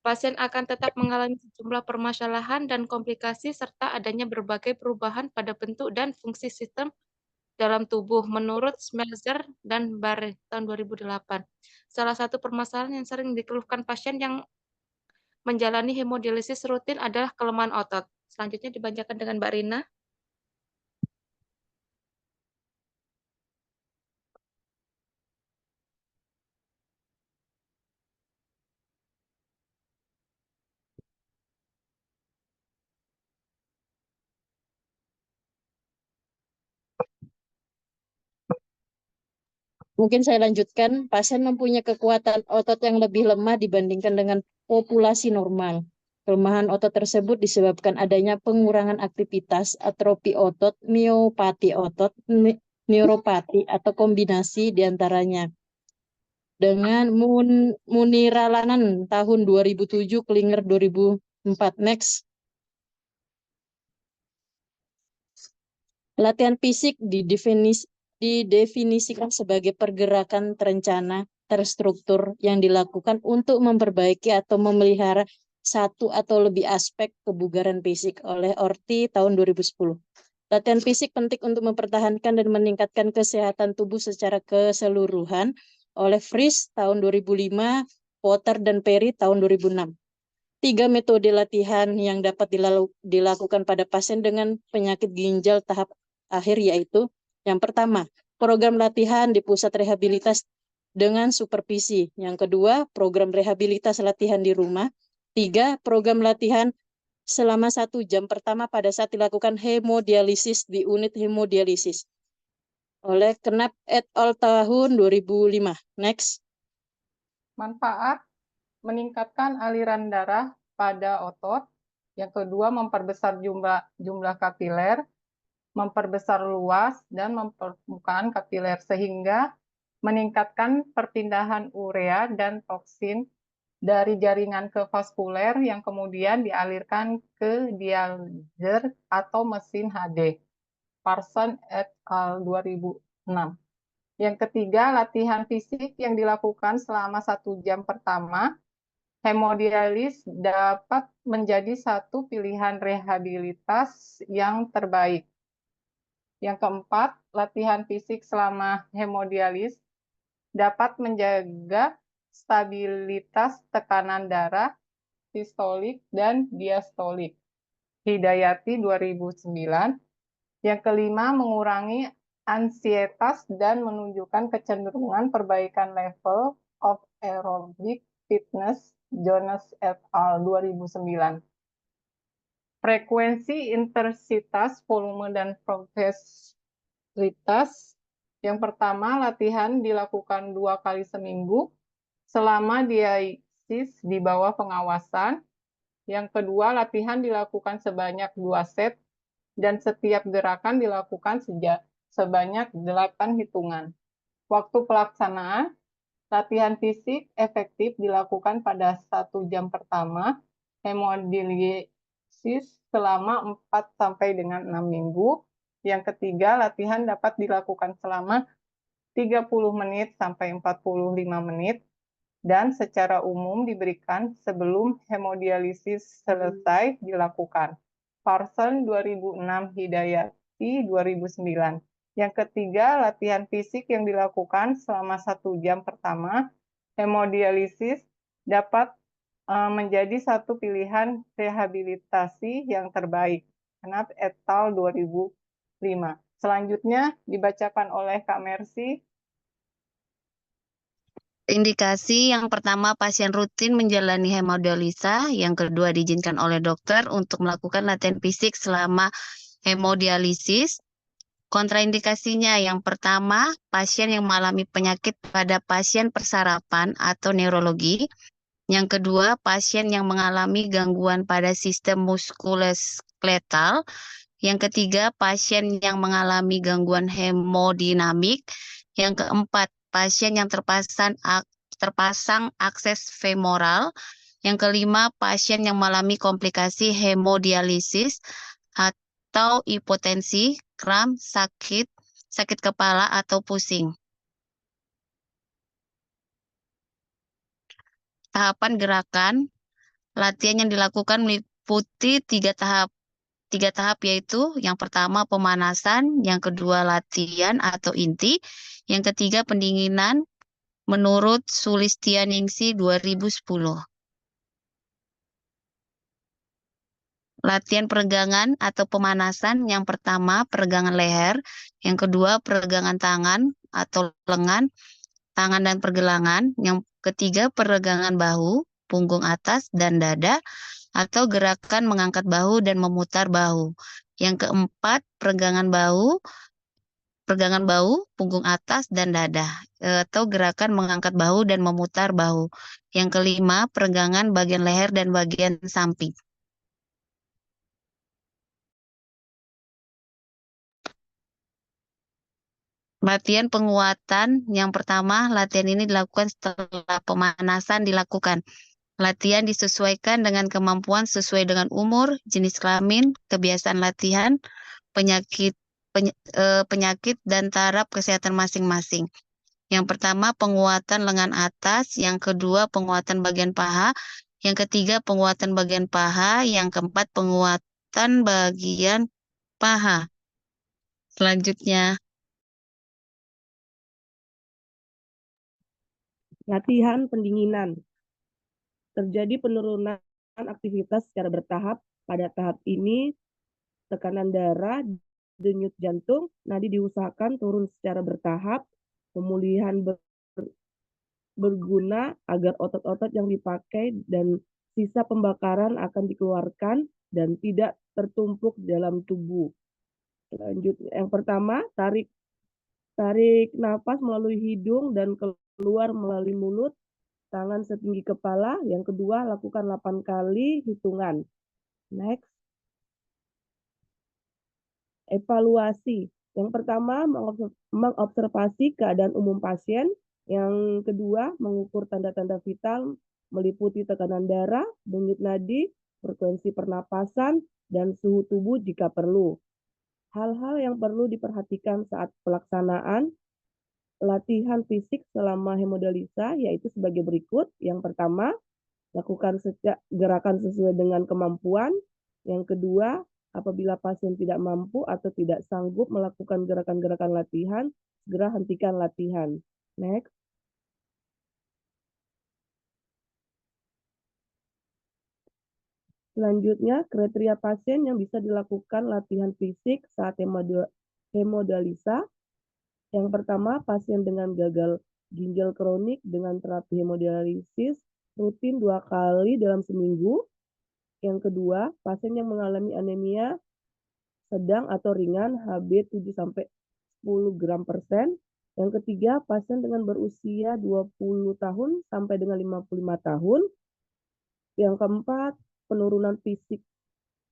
Pasien akan tetap mengalami sejumlah permasalahan dan komplikasi serta adanya berbagai perubahan pada bentuk dan fungsi sistem dalam tubuh menurut Smeltzer dan Barre tahun 2008. Salah satu permasalahan yang sering dikeluhkan pasien yang menjalani hemodialisis rutin adalah kelemahan otot. Selanjutnya dibacakan dengan Mbak Rina. Mungkin saya lanjutkan, pasien mempunyai kekuatan otot yang lebih lemah dibandingkan dengan populasi normal. Kelemahan otot tersebut disebabkan adanya pengurangan aktivitas, atrofi otot, miopati otot, neuropati, atau kombinasi diantaranya. Dengan Muniralanan tahun 2007, Klinger 2004. Next. Latihan fisik didefinisikan sebagai pergerakan terencana, terstruktur yang dilakukan untuk memperbaiki atau memelihara satu atau lebih aspek kebugaran fisik oleh Orti tahun 2010. Latihan fisik penting untuk mempertahankan dan meningkatkan kesehatan tubuh secara keseluruhan oleh Fries tahun 2005, Potter dan Perry tahun 2006. 3 metode latihan yang dapat dilakukan pada pasien dengan penyakit ginjal tahap akhir yaitu yang pertama, program latihan di pusat rehabilitas dengan supervisi. Yang kedua, program rehabilitas latihan di rumah. 3, program latihan selama 1 jam pertama pada saat dilakukan hemodialisis di unit hemodialisis. Oleh Knapp et al. Tahun 2005. Next. Manfaat meningkatkan aliran darah pada otot. Yang kedua, memperbesar jumlah kapiler, memperbesar luas dan mempermukaan kapiler sehingga meningkatkan perpindahan urea dan toksin dari jaringan ke vaskuler yang kemudian dialirkan ke dialyzer atau mesin HD. Parson et al. 2006. Yang ketiga, latihan fisik yang dilakukan selama 1 jam pertama. Hemodialis dapat menjadi satu pilihan rehabilitas yang terbaik. Yang keempat, latihan fisik selama hemodialis dapat menjaga stabilitas tekanan darah, sistolik dan diastolik. Hidayati 2009. Yang kelima, mengurangi ansietas dan menunjukkan kecenderungan perbaikan level of aerobic fitness, Jones et al. 2009. Frekuensi, intensitas, volume, dan progresivitas. Yang pertama, latihan dilakukan 2 kali seminggu selama dialisis di bawah pengawasan. Yang kedua, latihan dilakukan sebanyak 2 set dan setiap gerakan dilakukan sebanyak 8 hitungan. Waktu pelaksanaan, latihan fisik efektif dilakukan pada 1 jam pertama, hemodialisis selama 4 sampai dengan 6 minggu. Yang ketiga, latihan dapat dilakukan selama 30 menit sampai 45 menit dan secara umum diberikan sebelum hemodialisis selesai dilakukan. Parson 2006, Hidayati 2009. Yang ketiga, latihan fisik yang dilakukan selama 1 jam pertama, hemodialisis dapat menjadi satu pilihan rehabilitasi yang terbaik. Knap et al. 2005. Selanjutnya dibacakan oleh Kak Mercy. Indikasi yang pertama, pasien rutin menjalani hemodialisa. Yang kedua, diizinkan oleh dokter untuk melakukan latihan fisik selama hemodialisis. Kontraindikasinya, yang pertama, pasien yang mengalami penyakit pada pasien persarapan atau neurologi. Yang kedua, pasien yang mengalami gangguan pada sistem muskuloskeletal. Yang ketiga, pasien yang mengalami gangguan hemodinamik. Yang keempat, pasien yang terpasang akses femoral. Yang kelima, pasien yang mengalami komplikasi hemodialisis atau hipotensi, kram, sakit kepala atau pusing. Tahapan gerakan, latihan yang dilakukan meliputi 3 tahap. 3 tahap yaitu yang pertama pemanasan, yang kedua latihan atau inti, yang ketiga pendinginan menurut Sulistianingsih 2010. Latihan peregangan atau pemanasan, yang pertama peregangan leher, yang kedua peregangan tangan atau lengan, tangan dan pergelangan, yang ketiga peregangan bahu, punggung atas dan dada, atau gerakan mengangkat bahu dan memutar bahu. Yang keempat, peregangan bahu, punggung atas dan dada, atau gerakan mengangkat bahu dan memutar bahu. Yang kelima, peregangan bagian leher dan bagian samping. Latihan penguatan, yang pertama, latihan ini dilakukan setelah pemanasan dilakukan. Latihan disesuaikan dengan kemampuan sesuai dengan umur, jenis kelamin, kebiasaan latihan, penyakit dan taraf kesehatan masing-masing. Yang pertama, penguatan lengan atas, yang kedua, penguatan bagian paha, yang ketiga, penguatan bagian paha, yang keempat, penguatan bagian paha. Selanjutnya, latihan pendinginan. Terjadi penurunan aktivitas secara bertahap. Pada tahap ini, tekanan darah, denyut jantung, nadi diusahakan turun secara bertahap. Pemulihan berguna agar otot-otot yang dipakai dan sisa pembakaran akan dikeluarkan dan tidak tertumpuk dalam tubuh. Selanjutnya, yang pertama, tarik nafas melalui hidung dan keluar melalui mulut, tangan setinggi kepala. Yang kedua, lakukan 8 kali hitungan. Next. Evaluasi. Yang pertama, mengobservasi keadaan umum pasien. Yang kedua, mengukur tanda-tanda vital meliputi tekanan darah, denyut nadi, frekuensi pernapasan, dan suhu tubuh jika perlu. Hal-hal yang perlu diperhatikan saat pelaksanaan latihan fisik selama hemodialisa yaitu sebagai berikut. Yang pertama, lakukan gerakan sesuai dengan kemampuan. Yang kedua, apabila pasien tidak mampu atau tidak sanggup melakukan gerakan-gerakan latihan, segera hentikan latihan. Next. Selanjutnya, kriteria pasien yang bisa dilakukan latihan fisik saat hemodialisa. Yang pertama, pasien dengan gagal ginjal kronik dengan terapi hemodialisis rutin 2 kali dalam seminggu. Yang kedua, pasien yang mengalami anemia sedang atau ringan HB 7-10 gram persen. Yang ketiga, pasien dengan berusia 20 tahun sampai dengan 55 tahun. Yang keempat, penurunan fisik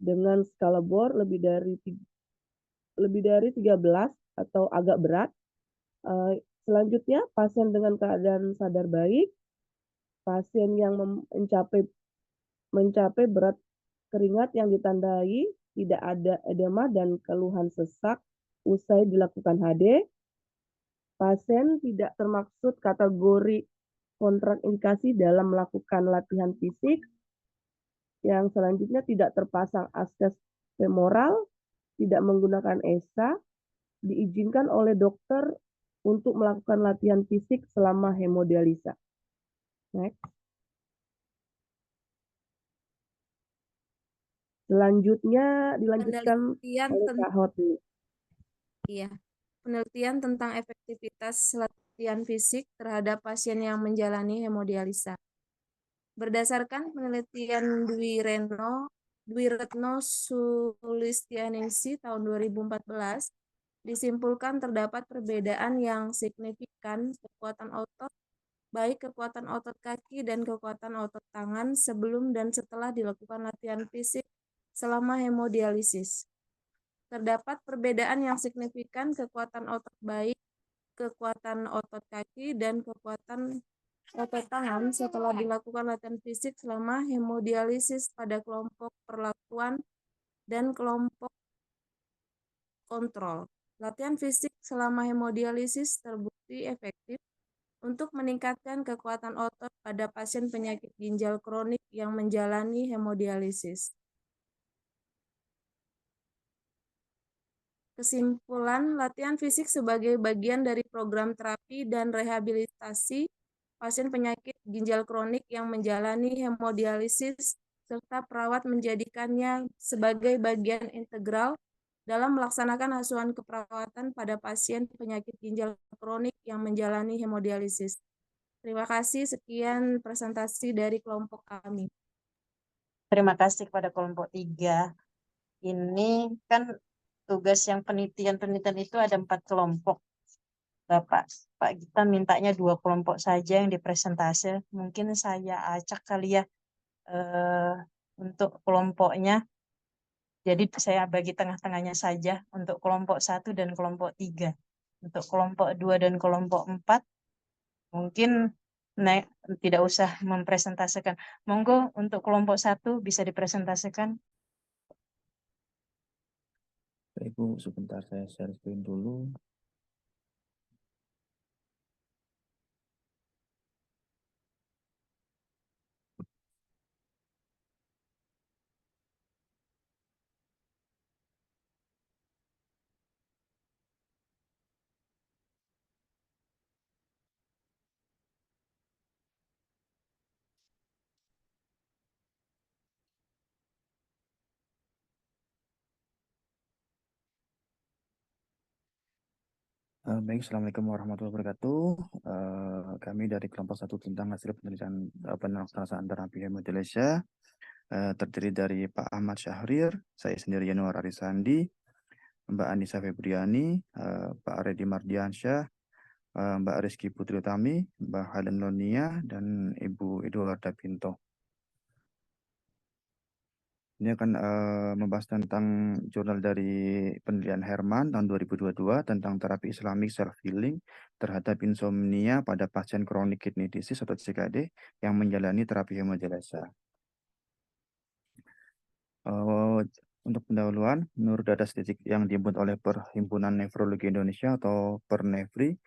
dengan skala Bohr lebih dari 13 atau agak berat. Selanjutnya, pasien dengan keadaan sadar baik, pasien yang mencapai berat keringat yang ditandai tidak ada edema dan keluhan sesak usai dilakukan HD, pasien tidak termaksud kategori kontraindikasi dalam melakukan latihan fisik. Yang selanjutnya, tidak terpasang akses femoral, tidak menggunakan ESA, diizinkan oleh dokter untuk melakukan latihan fisik selama hemodialisa. Next. Selanjutnya dilanjutkan oleh Kak Hotni. Iya, penelitian tentang efektivitas latihan fisik terhadap pasien yang menjalani hemodialisa. Berdasarkan penelitian Dwi Retno Sulistianingsi tahun 2014, disimpulkan terdapat perbedaan yang signifikan kekuatan otot, baik kekuatan otot kaki dan kekuatan otot tangan sebelum dan setelah dilakukan latihan fisik selama hemodialisis. Terdapat perbedaan yang signifikan kekuatan otot baik, kekuatan otot kaki, dan kekuatan otot tangan setelah dilakukan latihan fisik selama hemodialisis pada kelompok perlakuan dan kelompok kontrol. Latihan fisik selama hemodialisis terbukti efektif untuk meningkatkan kekuatan otot pada pasien penyakit ginjal kronik yang menjalani hemodialisis. Kesimpulan, latihan fisik sebagai bagian dari program terapi dan rehabilitasi pasien penyakit ginjal kronik yang menjalani hemodialisis serta perawat menjadikannya sebagai bagian integral dalam melaksanakan asuhan keperawatan pada pasien penyakit ginjal kronik yang menjalani hemodialisis. Terima kasih, sekian presentasi dari kelompok kami. Terima kasih kepada kelompok 3. Ini kan tugas yang penelitian itu ada 4 kelompok. Pak Gita mintanya 2 kelompok saja yang dipresentasi. Mungkin saya acak kali ya untuk kelompoknya. Jadi saya bagi tengah-tengahnya saja untuk kelompok 1 dan kelompok 3. Untuk kelompok 2 dan kelompok 4 mungkin tidak usah mempresentasikan. Monggo untuk kelompok 1 bisa dipresentasikan. Ibu, sebentar saya share screen dulu. Baik, Assalamualaikum warahmatullahi wabarakatuh. Kami dari kelompok 1 tentang hasil penelitian pelaksanaan terapi hemodialisa terdiri dari Pak Ahmad Syahrir, saya sendiri Yanuar Arisandi, Mbak Anissa Febriani, Pak Redi Mardiansyah, Mbak Rizky Putri Utami, Mbak Helen Lonia, dan Ibu Eduarda Pinto. Ini akan membahas tentang jurnal dari penelitian Herman tahun 2022 tentang terapi Islamic self-healing terhadap insomnia pada pasien chronic kidney disease atau CKD yang menjalani terapi hemodialisa. Untuk pendahuluan, menurut data statistik yang dihimpun oleh Perhimpunan Nefrologi Indonesia atau Pernefri,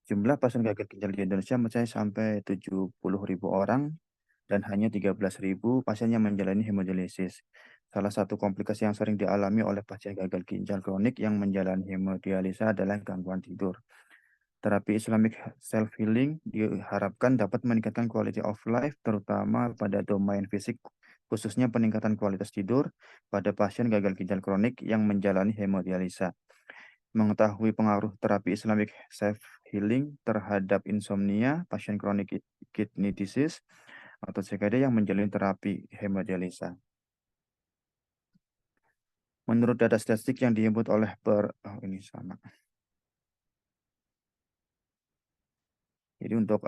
jumlah pasien gagal ginjal di Indonesia mencapai sampai 70.000 orang dan hanya 13.000 pasien yang menjalani hemodialisis. Salah satu komplikasi yang sering dialami oleh pasien gagal ginjal kronik yang menjalani hemodialisa adalah gangguan tidur. Terapi Islamic self-healing diharapkan dapat meningkatkan quality of life, terutama pada domain fisik, khususnya peningkatan kualitas tidur pada pasien gagal ginjal kronik yang menjalani hemodialisa. Mengetahui pengaruh terapi Islamic self-healing terhadap insomnia, pasien chronic kidney disease, atau CKD yang menjalani terapi hemodialisa. Menurut data statistik yang dihimpun oleh Jadi untuk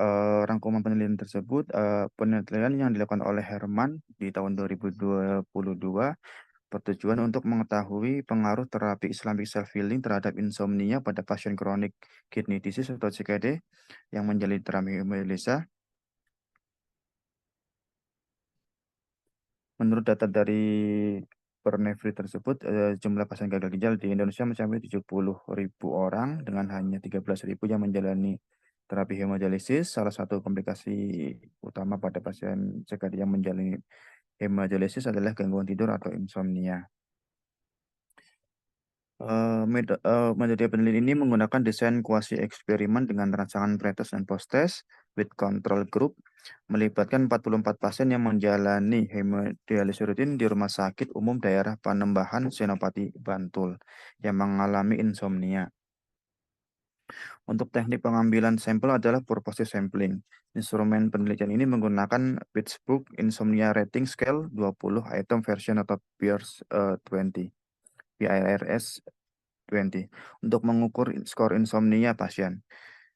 rangkuman penelitian tersebut, penelitian yang dilakukan oleh Herman di tahun 2022 bertujuan untuk mengetahui pengaruh terapi Islamic self-healing terhadap insomnia pada pasien chronic kidney disease atau CKD yang menjalani terapi hemodialisa. Menurut data dari Pernefri tersebut, jumlah pasien gagal ginjal di Indonesia mencapai 70.000 orang dengan hanya 13.000 yang menjalani terapi hemodialisis. Salah satu komplikasi utama pada pasien CKD yang menjalani hemodialisis adalah gangguan tidur atau insomnia. Metode penelitian ini menggunakan desain kuasi eksperimen dengan rancangan pretest dan post-test with control group, melibatkan 44 pasien yang menjalani hemodialisis rutin di Rumah Sakit Umum Daerah Panembahan, Senopati, Bantul, yang mengalami insomnia. Untuk teknik pengambilan sampel adalah purposive sampling. Instrumen penelitian ini menggunakan Pittsburgh Insomnia Rating Scale 20 item version atau PIRS 20 untuk mengukur skor insomnia pasien.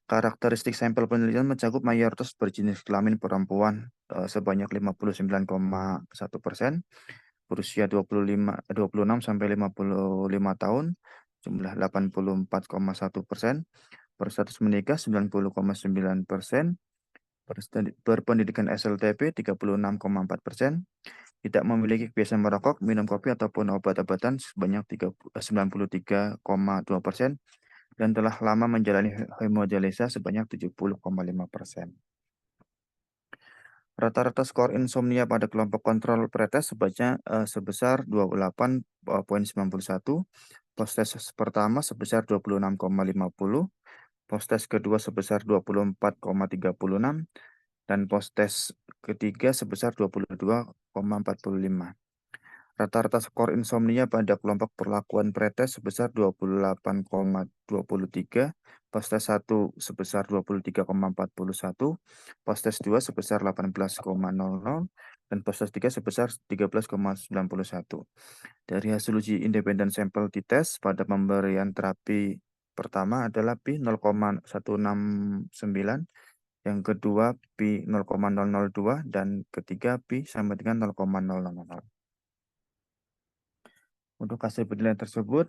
Karakteristik sampel penelitian mencakup mayoritas berjenis kelamin perempuan sebanyak 59,1%, berusia 26 sampai 55 tahun, jumlah 84,1%, berstatus menikah 90,9%, berpendidikan SLTP 36,4%, tidak memiliki kebiasaan merokok, minum kopi ataupun obat-obatan sebanyak 93,2%, dan telah lama menjalani hemodialisa sebanyak 70,5%. Rata-rata skor insomnia pada kelompok kontrol pretest sebesar 28,91, post-test pertama sebesar 26,50, post-test kedua sebesar 24,36, dan post-test ketiga sebesar 22,45. Rata-rata skor insomnia pada kelompok perlakuan pretest sebesar 28,23, post-test 1 sebesar 23,41, post-test 2 sebesar 18,00, dan post-test 3 sebesar 13,91. Dari hasil uji independen sampel t-test pada pemberian terapi pertama adalah P 0,169, yang kedua P 0,002, dan ketiga P sama dengan 0,000. Untuk hasil penilaian tersebut,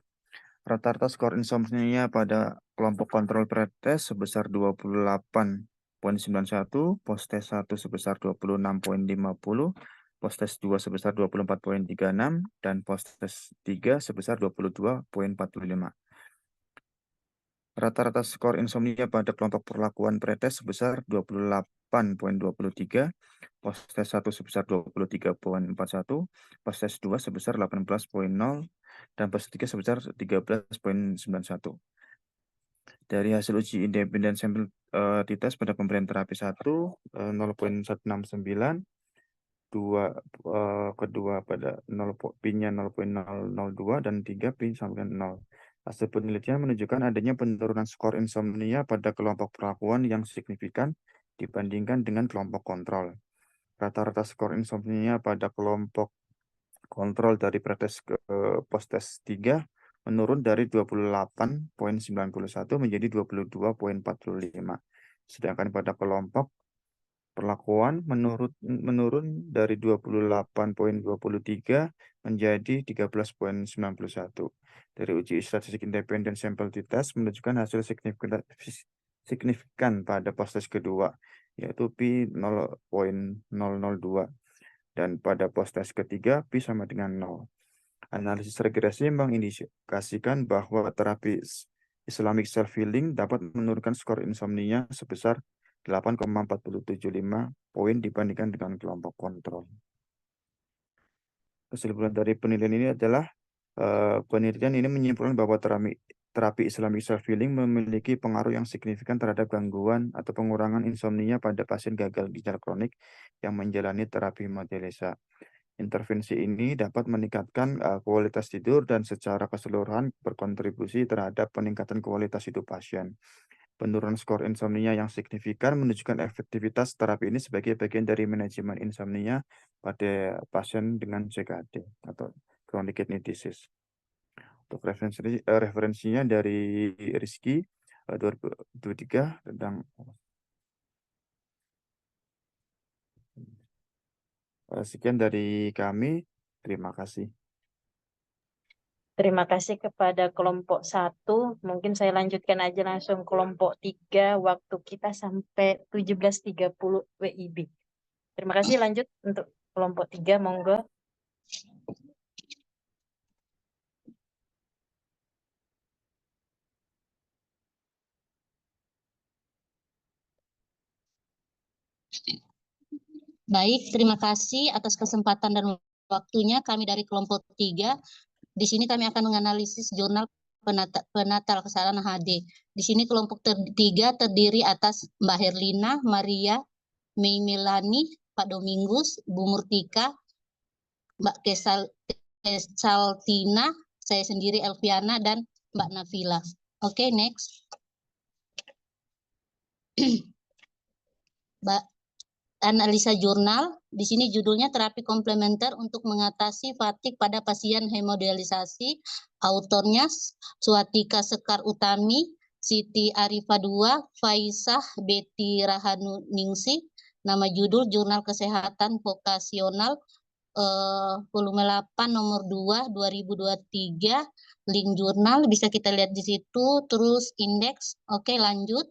rata-rata skor insomnia pada kelompok kontrol pretest sebesar 28,91, post-test 1 sebesar 26,50, post-test 2 sebesar 24,36, dan post-test 3 sebesar 22,45. Rata-rata skor insomnia pada kelompok perlakuan pretest sebesar 28,23, post-test 1 sebesar 23,41, post-test 2 sebesar 18,0, dan post-test 3 sebesar 13,91. Dari hasil uji independen sampel t-test pada pemberian terapi 1, 0,169, kedua pada P-nya 0,002, dan 3 P sama dengan 0. Hasil penelitian menunjukkan adanya penurunan skor insomnia pada kelompok perlakuan yang signifikan dibandingkan dengan kelompok kontrol. Rata-rata skor insomnia pada kelompok kontrol dari pretest ke post-test 3 menurun dari 28,91 menjadi 22,45. Sedangkan pada kelompok perlakuan menurun dari 28,23 menjadi 13,91. Dari uji statistik independen sampel t-test menunjukkan hasil signifikan pada post-test kedua, yaitu P 0,002, dan pada post-test ketiga P sama dengan 0. Analisis regresi mengindikasikan bahwa terapi Islamic self-healing dapat menurunkan skor insomnia sebesar 8,475 poin dibandingkan dengan kelompok kontrol. Kesimpulan dari penelitian ini adalah penelitian ini menyimpulkan bahwa terapi Islamic self-healing memiliki pengaruh yang signifikan terhadap gangguan atau pengurangan insomnia pada pasien gagal ginjal kronik yang menjalani terapi hemodialisa. Intervensi ini dapat meningkatkan kualitas tidur dan secara keseluruhan berkontribusi terhadap peningkatan kualitas hidup pasien. Penurunan skor insomnia yang signifikan menunjukkan efektivitas terapi ini sebagai bagian dari manajemen insomnia pada pasien dengan CKD atau chronic kidney disease. Untuk referensinya dari Rizky 2023 tentang sekian dari kami. Terima kasih. Terima kasih kepada kelompok 1. Mungkin saya lanjutkan aja langsung kelompok 3. Waktu kita sampai 17.30 WIB. Terima kasih, lanjut untuk kelompok 3, monggo. Baik, terima kasih atas kesempatan dan waktunya kami dari kelompok 3. Di sini kami akan menganalisis jurnal penatal kesalahan HD. Di sini kelompok 3 terdiri atas Mbak Herlina, Maria, Mei Melani, Pak Domingus, Bu Murtika, Mbak Kesaltina, saya sendiri Elviana, dan Mbak Nafila. Oke, next. Mbak, analisa jurnal, di sini judulnya terapi komplementer untuk mengatasi fatigue pada pasien hemodialisasi. Autornya Swatika Sekar Utami, Siti Arifa 2, Faisah Betty Rahanuningsi. Nama judul Jurnal Kesehatan Vokasional volume 8 nomor 2 2023. Link jurnal bisa kita lihat di situ, terus indeks. Oke, lanjut.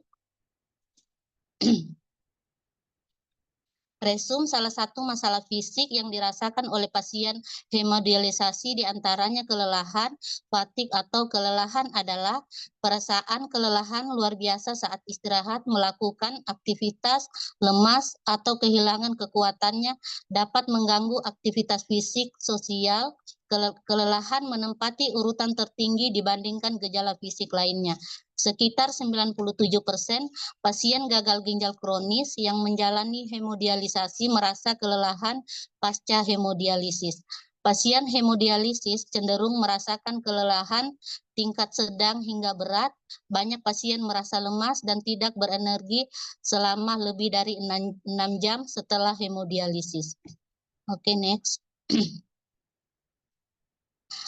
Resum salah satu masalah fisik yang dirasakan oleh pasien hemodialisasi diantaranya kelelahan, fatigue atau kelelahan adalah perasaan kelelahan luar biasa saat istirahat, melakukan aktivitas, lemas atau kehilangan kekuatannya, dapat mengganggu aktivitas fisik, sosial. Kelelahan menempati urutan tertinggi dibandingkan gejala fisik lainnya. Sekitar 97% pasien gagal ginjal kronis yang menjalani hemodialisasi merasa kelelahan pasca hemodialisis. Pasien hemodialisis cenderung merasakan kelelahan tingkat sedang hingga berat. Banyak pasien merasa lemas dan tidak berenergi selama lebih dari 6 jam setelah hemodialisis. Oke, next.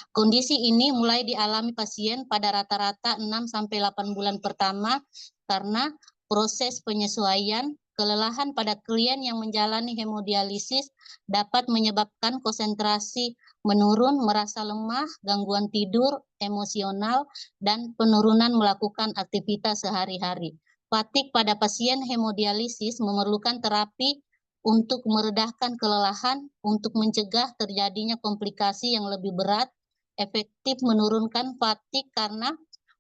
Kondisi ini mulai dialami pasien pada rata-rata 6-8 bulan pertama karena proses penyesuaian. Kelelahan pada klien yang menjalani hemodialisis dapat menyebabkan konsentrasi menurun, merasa lemah, gangguan tidur, emosional, dan penurunan melakukan aktivitas sehari-hari. Fatigue pada pasien hemodialisis memerlukan terapi untuk meredahkan kelelahan, untuk mencegah terjadinya komplikasi yang lebih berat, efektif menurunkan fatigue karena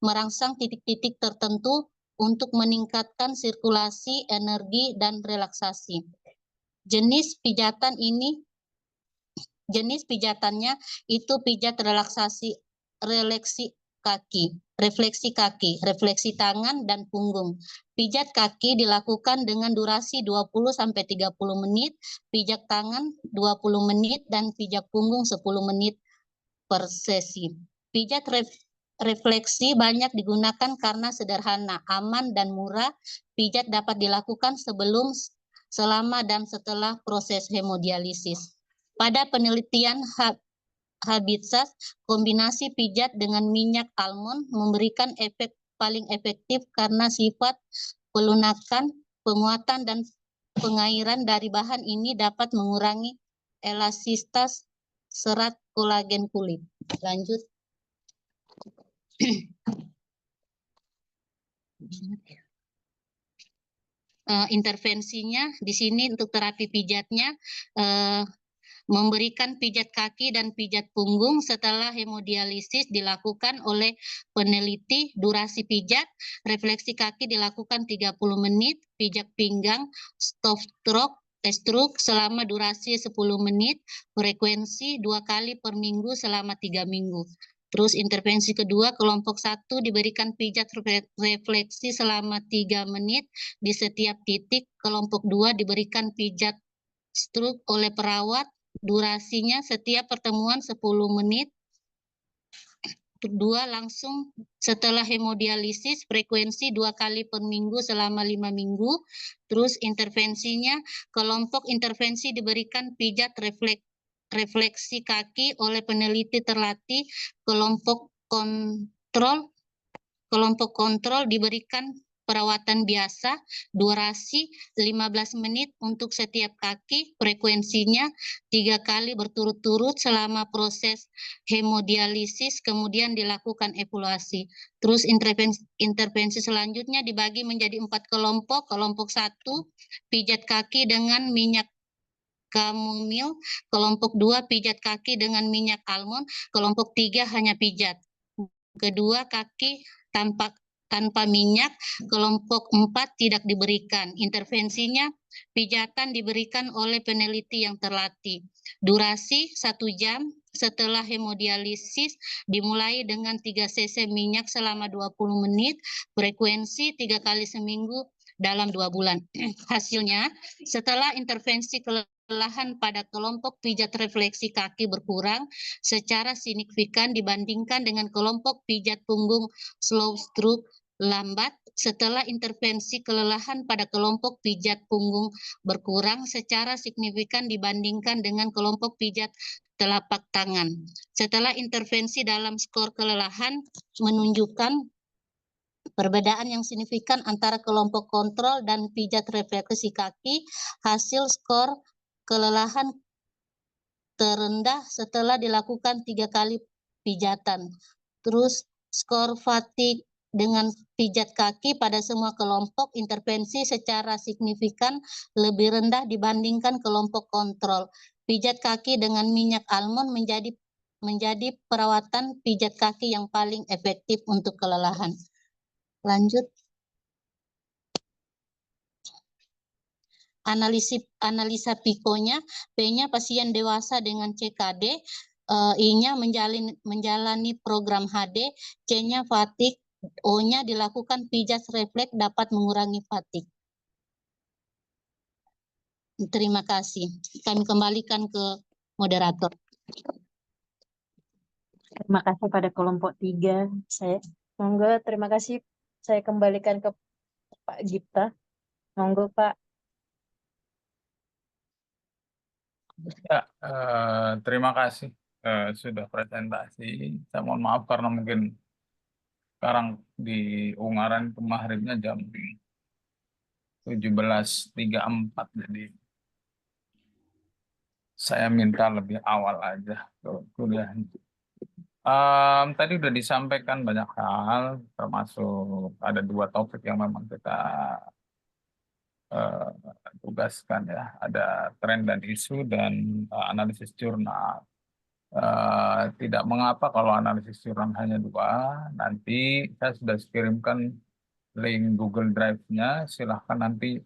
merangsang titik-titik tertentu untuk meningkatkan sirkulasi, energi, dan relaksasi. Jenis pijatannya itu pijat relaksasi, refleksi kaki, refleksi tangan, dan punggung. Pijat kaki dilakukan dengan durasi 20-30 menit, pijat tangan 20 menit, dan pijat punggung 10 menit per sesi. Pijat refleksi banyak digunakan karena sederhana, aman, dan murah. Pijat dapat dilakukan sebelum, selama, dan setelah proses hemodialisis. Pada penelitian Habitsas, kombinasi pijat dengan minyak almond memberikan efek paling efektif karena sifat pelunakan, penguatan, dan pengairan dari bahan ini dapat mengurangi elastisitas serat kolagen kulit. Lanjut. Intervensinya di sini untuk terapi pijatnya memberikan pijat kaki dan pijat punggung setelah hemodialisis dilakukan oleh peneliti. Durasi pijat, refleksi kaki dilakukan 30 menit, pijat pinggang, stop stroke selama durasi 10 menit, frekuensi 2 kali per minggu selama 3 minggu. Terus intervensi kedua, kelompok 1 diberikan pijat refleksi selama 3 menit di setiap titik. Kelompok 2 diberikan pijat stroke oleh perawat. Durasinya setiap pertemuan 10 menit. Kedua langsung setelah hemodialisis, frekuensi 2 kali per minggu selama 5 minggu. Terus intervensinya, kelompok intervensi diberikan pijat refleksi kaki oleh peneliti terlatih. Kelompok kontrol diberikan perawatan biasa, durasi 15 menit untuk setiap kaki, frekuensinya 3 kali berturut-turut selama proses hemodialisis, kemudian dilakukan evaluasi. Terus intervensi selanjutnya dibagi menjadi 4 kelompok. Kelompok 1, pijat kaki dengan minyak kamomil. Kelompok 2, pijat kaki dengan minyak almond. Kelompok 3, hanya pijat. Kedua, kaki tanpa minyak. Kelompok 4 tidak diberikan. Intervensinya, pijatan diberikan oleh peneliti yang terlatih. Durasi 1 jam. Setelah hemodialisis dimulai dengan 3 cc minyak selama 20 menit. Frekuensi 3 kali seminggu dalam 2 bulan. Hasilnya, setelah intervensi kelelahan pada kelompok pijat refleksi kaki berkurang secara signifikan dibandingkan dengan kelompok pijat punggung slow stroke lambat. Setelah intervensi kelelahan pada kelompok pijat punggung berkurang secara signifikan dibandingkan dengan kelompok pijat telapak tangan. Setelah intervensi dalam skor kelelahan menunjukkan perbedaan yang signifikan antara kelompok kontrol dan pijat refleksi kaki. Hasil skor kelelahan terendah setelah dilakukan 3 kali pijatan. Terus skor fatigue dengan pijat kaki pada semua kelompok intervensi secara signifikan lebih rendah dibandingkan kelompok kontrol. Pijat kaki dengan minyak almond menjadi perawatan pijat kaki yang paling efektif untuk kelelahan. Lanjut. Analisa PICO-nya, P-nya pasien dewasa dengan CKD, I-nya menjalani program HD, C-nya fatigue, O-nya dilakukan pijat refleks dapat mengurangi fatigue. Terima kasih. Kami kembalikan ke moderator. Terima kasih pada kelompok 3. Monggo, terima kasih. Saya kembalikan ke Pak Gipta. Monggo, Pak. Ya, terima kasih sudah presentasi. Saya mohon maaf karena mungkin sekarang di Ungaran kemarinnya jam 17.34, jadi saya minta lebih awal aja ke kuliah. Tadi udah disampaikan banyak hal, termasuk ada 2 topik yang memang kita tugaskan ya, ada tren dan isu dan analisis jurnal. Tidak mengapa kalau analisis jurnal hanya 2, nanti saya sudah kirimkan link Google Drive-nya, silahkan nanti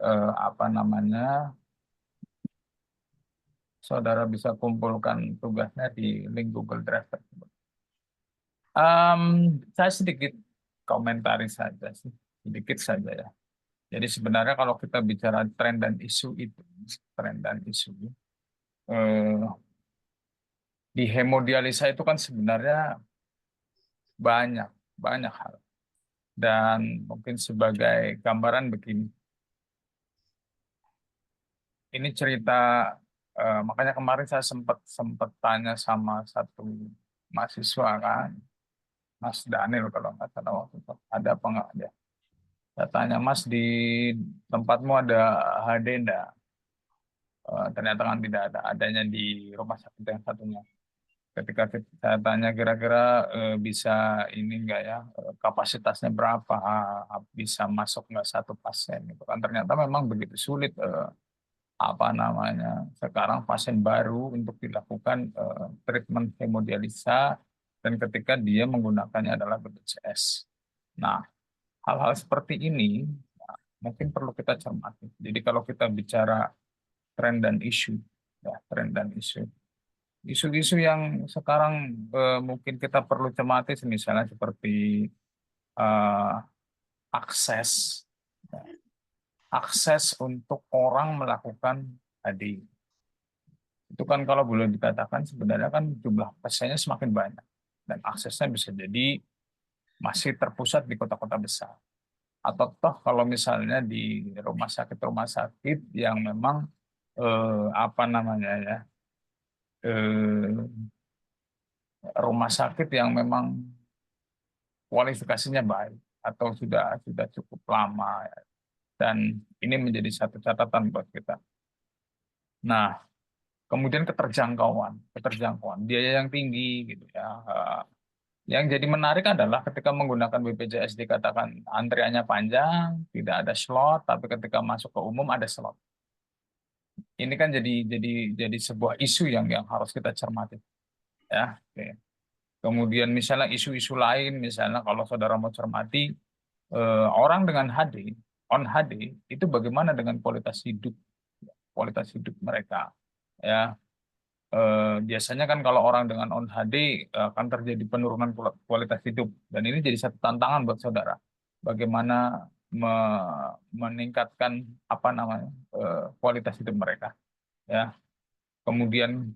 saudara bisa kumpulkan tugasnya di link Google Drive tersebut. Saya sedikit komentari saja sih, sedikit saja ya. Jadi sebenarnya kalau kita bicara tren dan isu itu, di hemodialisa itu kan sebenarnya banyak hal. Dan mungkin sebagai gambaran begini. Ini cerita, makanya kemarin saya sempat tanya sama satu mahasiswa kan, Mas Daniel kalau nggak salah waktu itu, ada apa nggak ada. Saya tanya, Mas di tempatmu ada HD enggak? Ternyata kan tidak ada, adanya di rumah sakit yang satunya. Ketika saya tanya kira-kira bisa ini enggak ya, kapasitasnya berapa, bisa masuk enggak 1 pasien gitu kan, ternyata memang begitu sulit apa namanya sekarang pasien baru untuk dilakukan treatment hemodialisa dan ketika dia menggunakannya adalah BPJS. Nah, hal-hal seperti ini mungkin perlu kita cermati. Jadi kalau kita bicara tren dan isu, ya tren dan isu, isu-isu yang sekarang mungkin kita perlu cermati, misalnya seperti akses, ya, akses untuk orang melakukan HD. Itu kan kalau boleh dikatakan sebenarnya kan jumlah pasiennya semakin banyak dan aksesnya bisa jadi masih terpusat di kota-kota besar. Atau toh kalau misalnya di rumah sakit yang memang apa namanya ya rumah sakit yang memang kualifikasinya baik atau sudah cukup lama ya. Dan ini menjadi satu catatan buat kita. Nah, kemudian keterjangkauan biaya yang tinggi gitu ya. Yang jadi menarik adalah ketika menggunakan BPJS dikatakan antriannya panjang, tidak ada slot, tapi ketika masuk ke umum ada slot. Ini kan jadi sebuah isu yang harus kita cermati. Ya, oke. Kemudian misalnya isu-isu lain, misalnya kalau saudara mau cermati orang dengan HD, on HD itu bagaimana dengan kualitas hidup mereka, ya. Biasanya kan kalau orang dengan on HD akan terjadi penurunan kualitas hidup dan ini jadi satu tantangan buat saudara. Bagaimana meningkatkan apa namanya kualitas hidup mereka, ya. Kemudian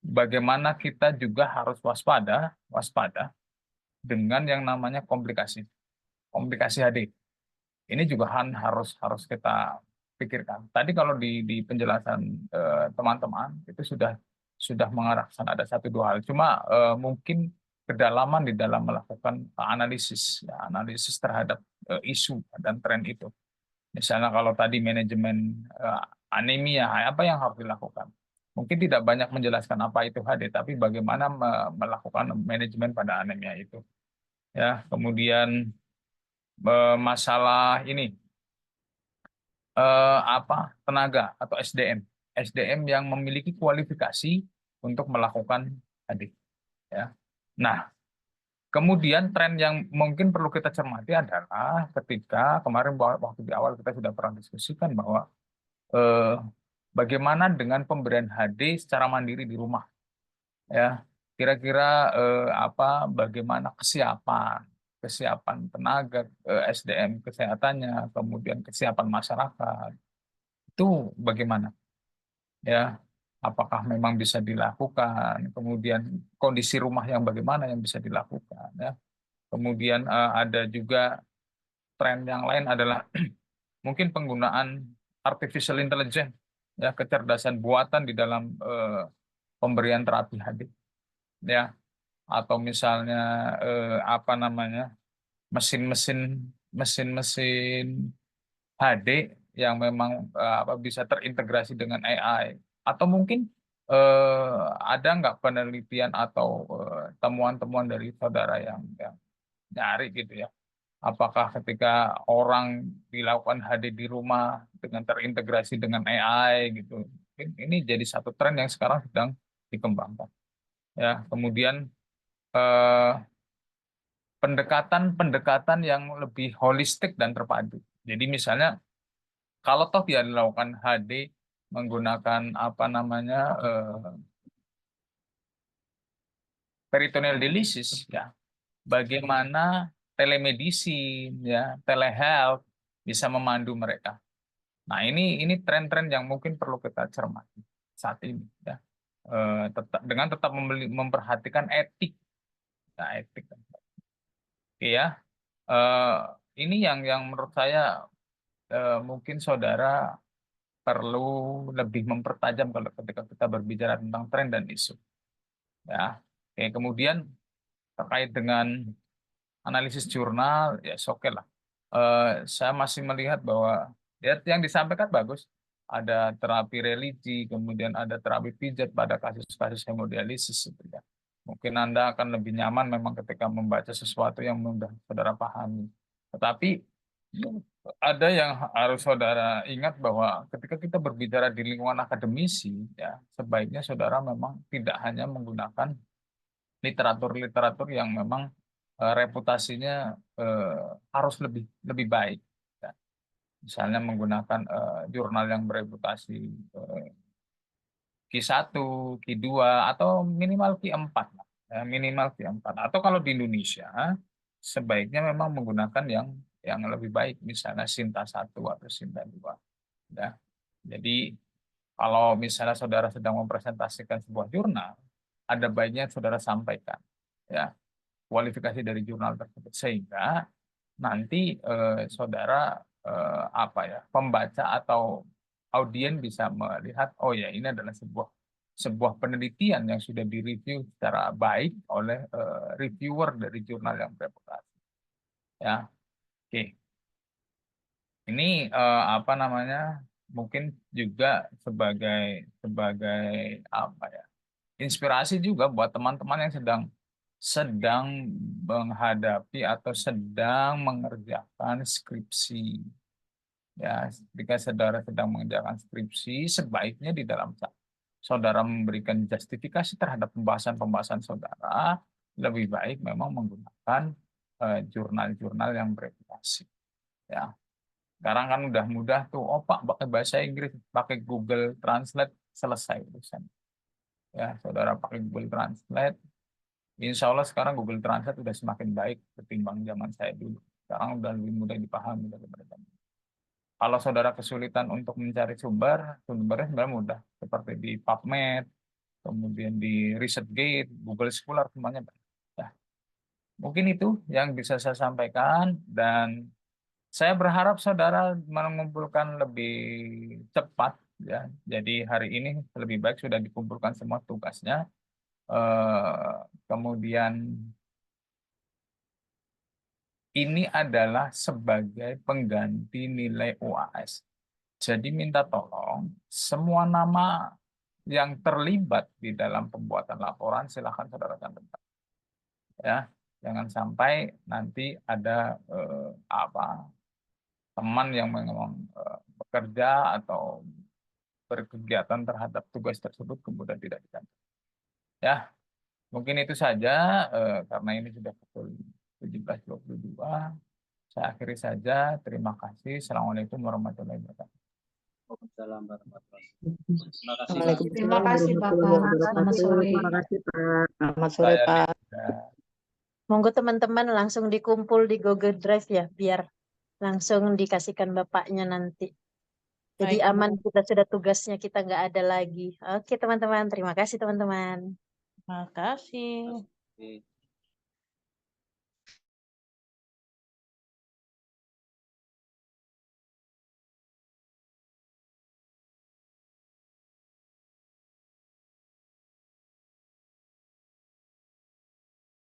bagaimana kita juga harus waspada dengan yang namanya komplikasi HD. Ini juga harus kita pikirkan. Tadi kalau di penjelasan teman-teman itu sudah mengarah ke sana, ada 1-2 hal. Cuma mungkin kedalaman di dalam melakukan analisis terhadap isu dan tren itu. Misalnya kalau tadi manajemen anemia, apa yang harus dilakukan? Mungkin tidak banyak menjelaskan apa itu HD, tapi bagaimana melakukan manajemen pada anemia itu. Ya, kemudian masalah ini tenaga atau SDM yang memiliki kualifikasi untuk melakukan HD, ya. Nah, kemudian tren yang mungkin perlu kita cermati adalah ketika kemarin waktu di awal kita sudah pernah diskusikan bahwa bagaimana dengan pemberian HD secara mandiri di rumah, ya. Kira-kira bagaimana kesiapan tenaga, SDM kesehatannya, kemudian kesiapan masyarakat itu bagaimana, ya, apakah memang bisa dilakukan, kemudian kondisi rumah yang bagaimana yang bisa dilakukan, ya. Kemudian ada juga tren yang lain adalah mungkin penggunaan artificial intelligence, ya, kecerdasan buatan di dalam pemberian terapi HD, ya. Atau misalnya mesin-mesin HD yang memang bisa terintegrasi dengan AI, atau mungkin ada nggak penelitian atau temuan-temuan dari saudara yang nyari gitu ya, apakah ketika orang dilakukan HD di rumah dengan terintegrasi dengan AI gitu, ini jadi satu tren yang sekarang sedang dikembangkan, ya. Kemudian pendekatan yang lebih holistik dan terpadu. Jadi misalnya kalau toh dia dilakukan HD menggunakan peritoneal dialisis, ya, bagaimana telemedicine, ya, telehealth bisa memandu mereka. Nah, ini tren-tren yang mungkin perlu kita cermati saat ini, ya. Dengan tetap memperhatikan etik. Nah, etik. Oke, ya. Ini yang menurut saya mungkin saudara perlu lebih mempertajam kalau ketika kita berbicara tentang tren dan isu, ya. Oke, kemudian terkait dengan analisis jurnal, ya oke lah. Saya masih melihat bahwa ya, yang disampaikan bagus. Ada terapi religi, kemudian ada terapi pijat pada kasus-kasus hemodialisis, gitu ya. Mungkin Anda akan lebih nyaman memang ketika membaca sesuatu yang mudah saudara pahami. Tetapi ada yang harus saudara ingat bahwa ketika kita berbicara di lingkungan akademisi, ya sebaiknya saudara memang tidak hanya menggunakan literatur-literatur yang memang reputasinya harus lebih lebih baik. Ya. Misalnya menggunakan jurnal yang bereputasi Q1, Q2, atau minimal Q4 lah. Ya, minimal Q4. Atau kalau di Indonesia sebaiknya memang menggunakan yang lebih baik, misalnya Sinta 1 atau Sinta 2. Ya. Jadi kalau misalnya saudara sedang mempresentasikan sebuah jurnal, ada baiknya saudara sampaikan ya kualifikasi dari jurnal tersebut sehingga nanti saudara pembaca atau audien bisa melihat, oh ya ini adalah sebuah penelitian yang sudah direview secara baik oleh reviewer dari jurnal yang bereputasi. Ya, oke. Ini mungkin juga sebagai inspirasi juga buat teman-teman yang sedang menghadapi atau sedang mengerjakan skripsi. Ya, jika saudara sedang mengerjakan skripsi, sebaiknya di dalam saudara memberikan justifikasi terhadap pembahasan-pembahasan saudara, lebih baik memang menggunakan jurnal-jurnal yang bereputasi. Ya. Sekarang kan udah mudah tuh, Pak pakai bahasa Inggris, pakai Google Translate, selesai urusan. Ya, saudara pakai Google Translate, insya Allah sekarang Google Translate udah semakin baik ketimbang zaman saya dulu. Sekarang udah lebih mudah dipahami daripada zaman. Kalau saudara kesulitan untuk mencari sumbernya sebenarnya mudah, seperti di PubMed, kemudian di ResearchGate, Google Scholar, semuanya banyak. Ya. Mungkin itu yang bisa saya sampaikan, dan saya berharap saudara mengumpulkan lebih cepat. Ya. Jadi hari ini lebih baik sudah dikumpulkan semua tugasnya. Kemudian ini adalah sebagai pengganti nilai UAS. Jadi minta tolong semua nama yang terlibat di dalam pembuatan laporan silakan saudara cantumkan. Ya, jangan sampai nanti ada teman yang memang bekerja atau berkegiatan terhadap tugas tersebut kemudian tidak dicantum. Ya, mungkin itu saja karena ini sudah pukul 17.22. Saya akhiri saja. Terima kasih. Assalamualaikum warahmatullahi wabarakatuh. Waalaikumsalam warahmatullahi wabarakatuh. Terima kasih Bapak. Selamat sore. Terima kasih Pak. Selamat sore Pak. Monggo teman-teman langsung dikumpul di Google Drive ya, biar langsung dikasihkan bapaknya nanti. Jadi Baik, aman, kita sudah tugasnya kita nggak ada lagi. Oke teman-teman, terima kasih teman-teman. terima kasih.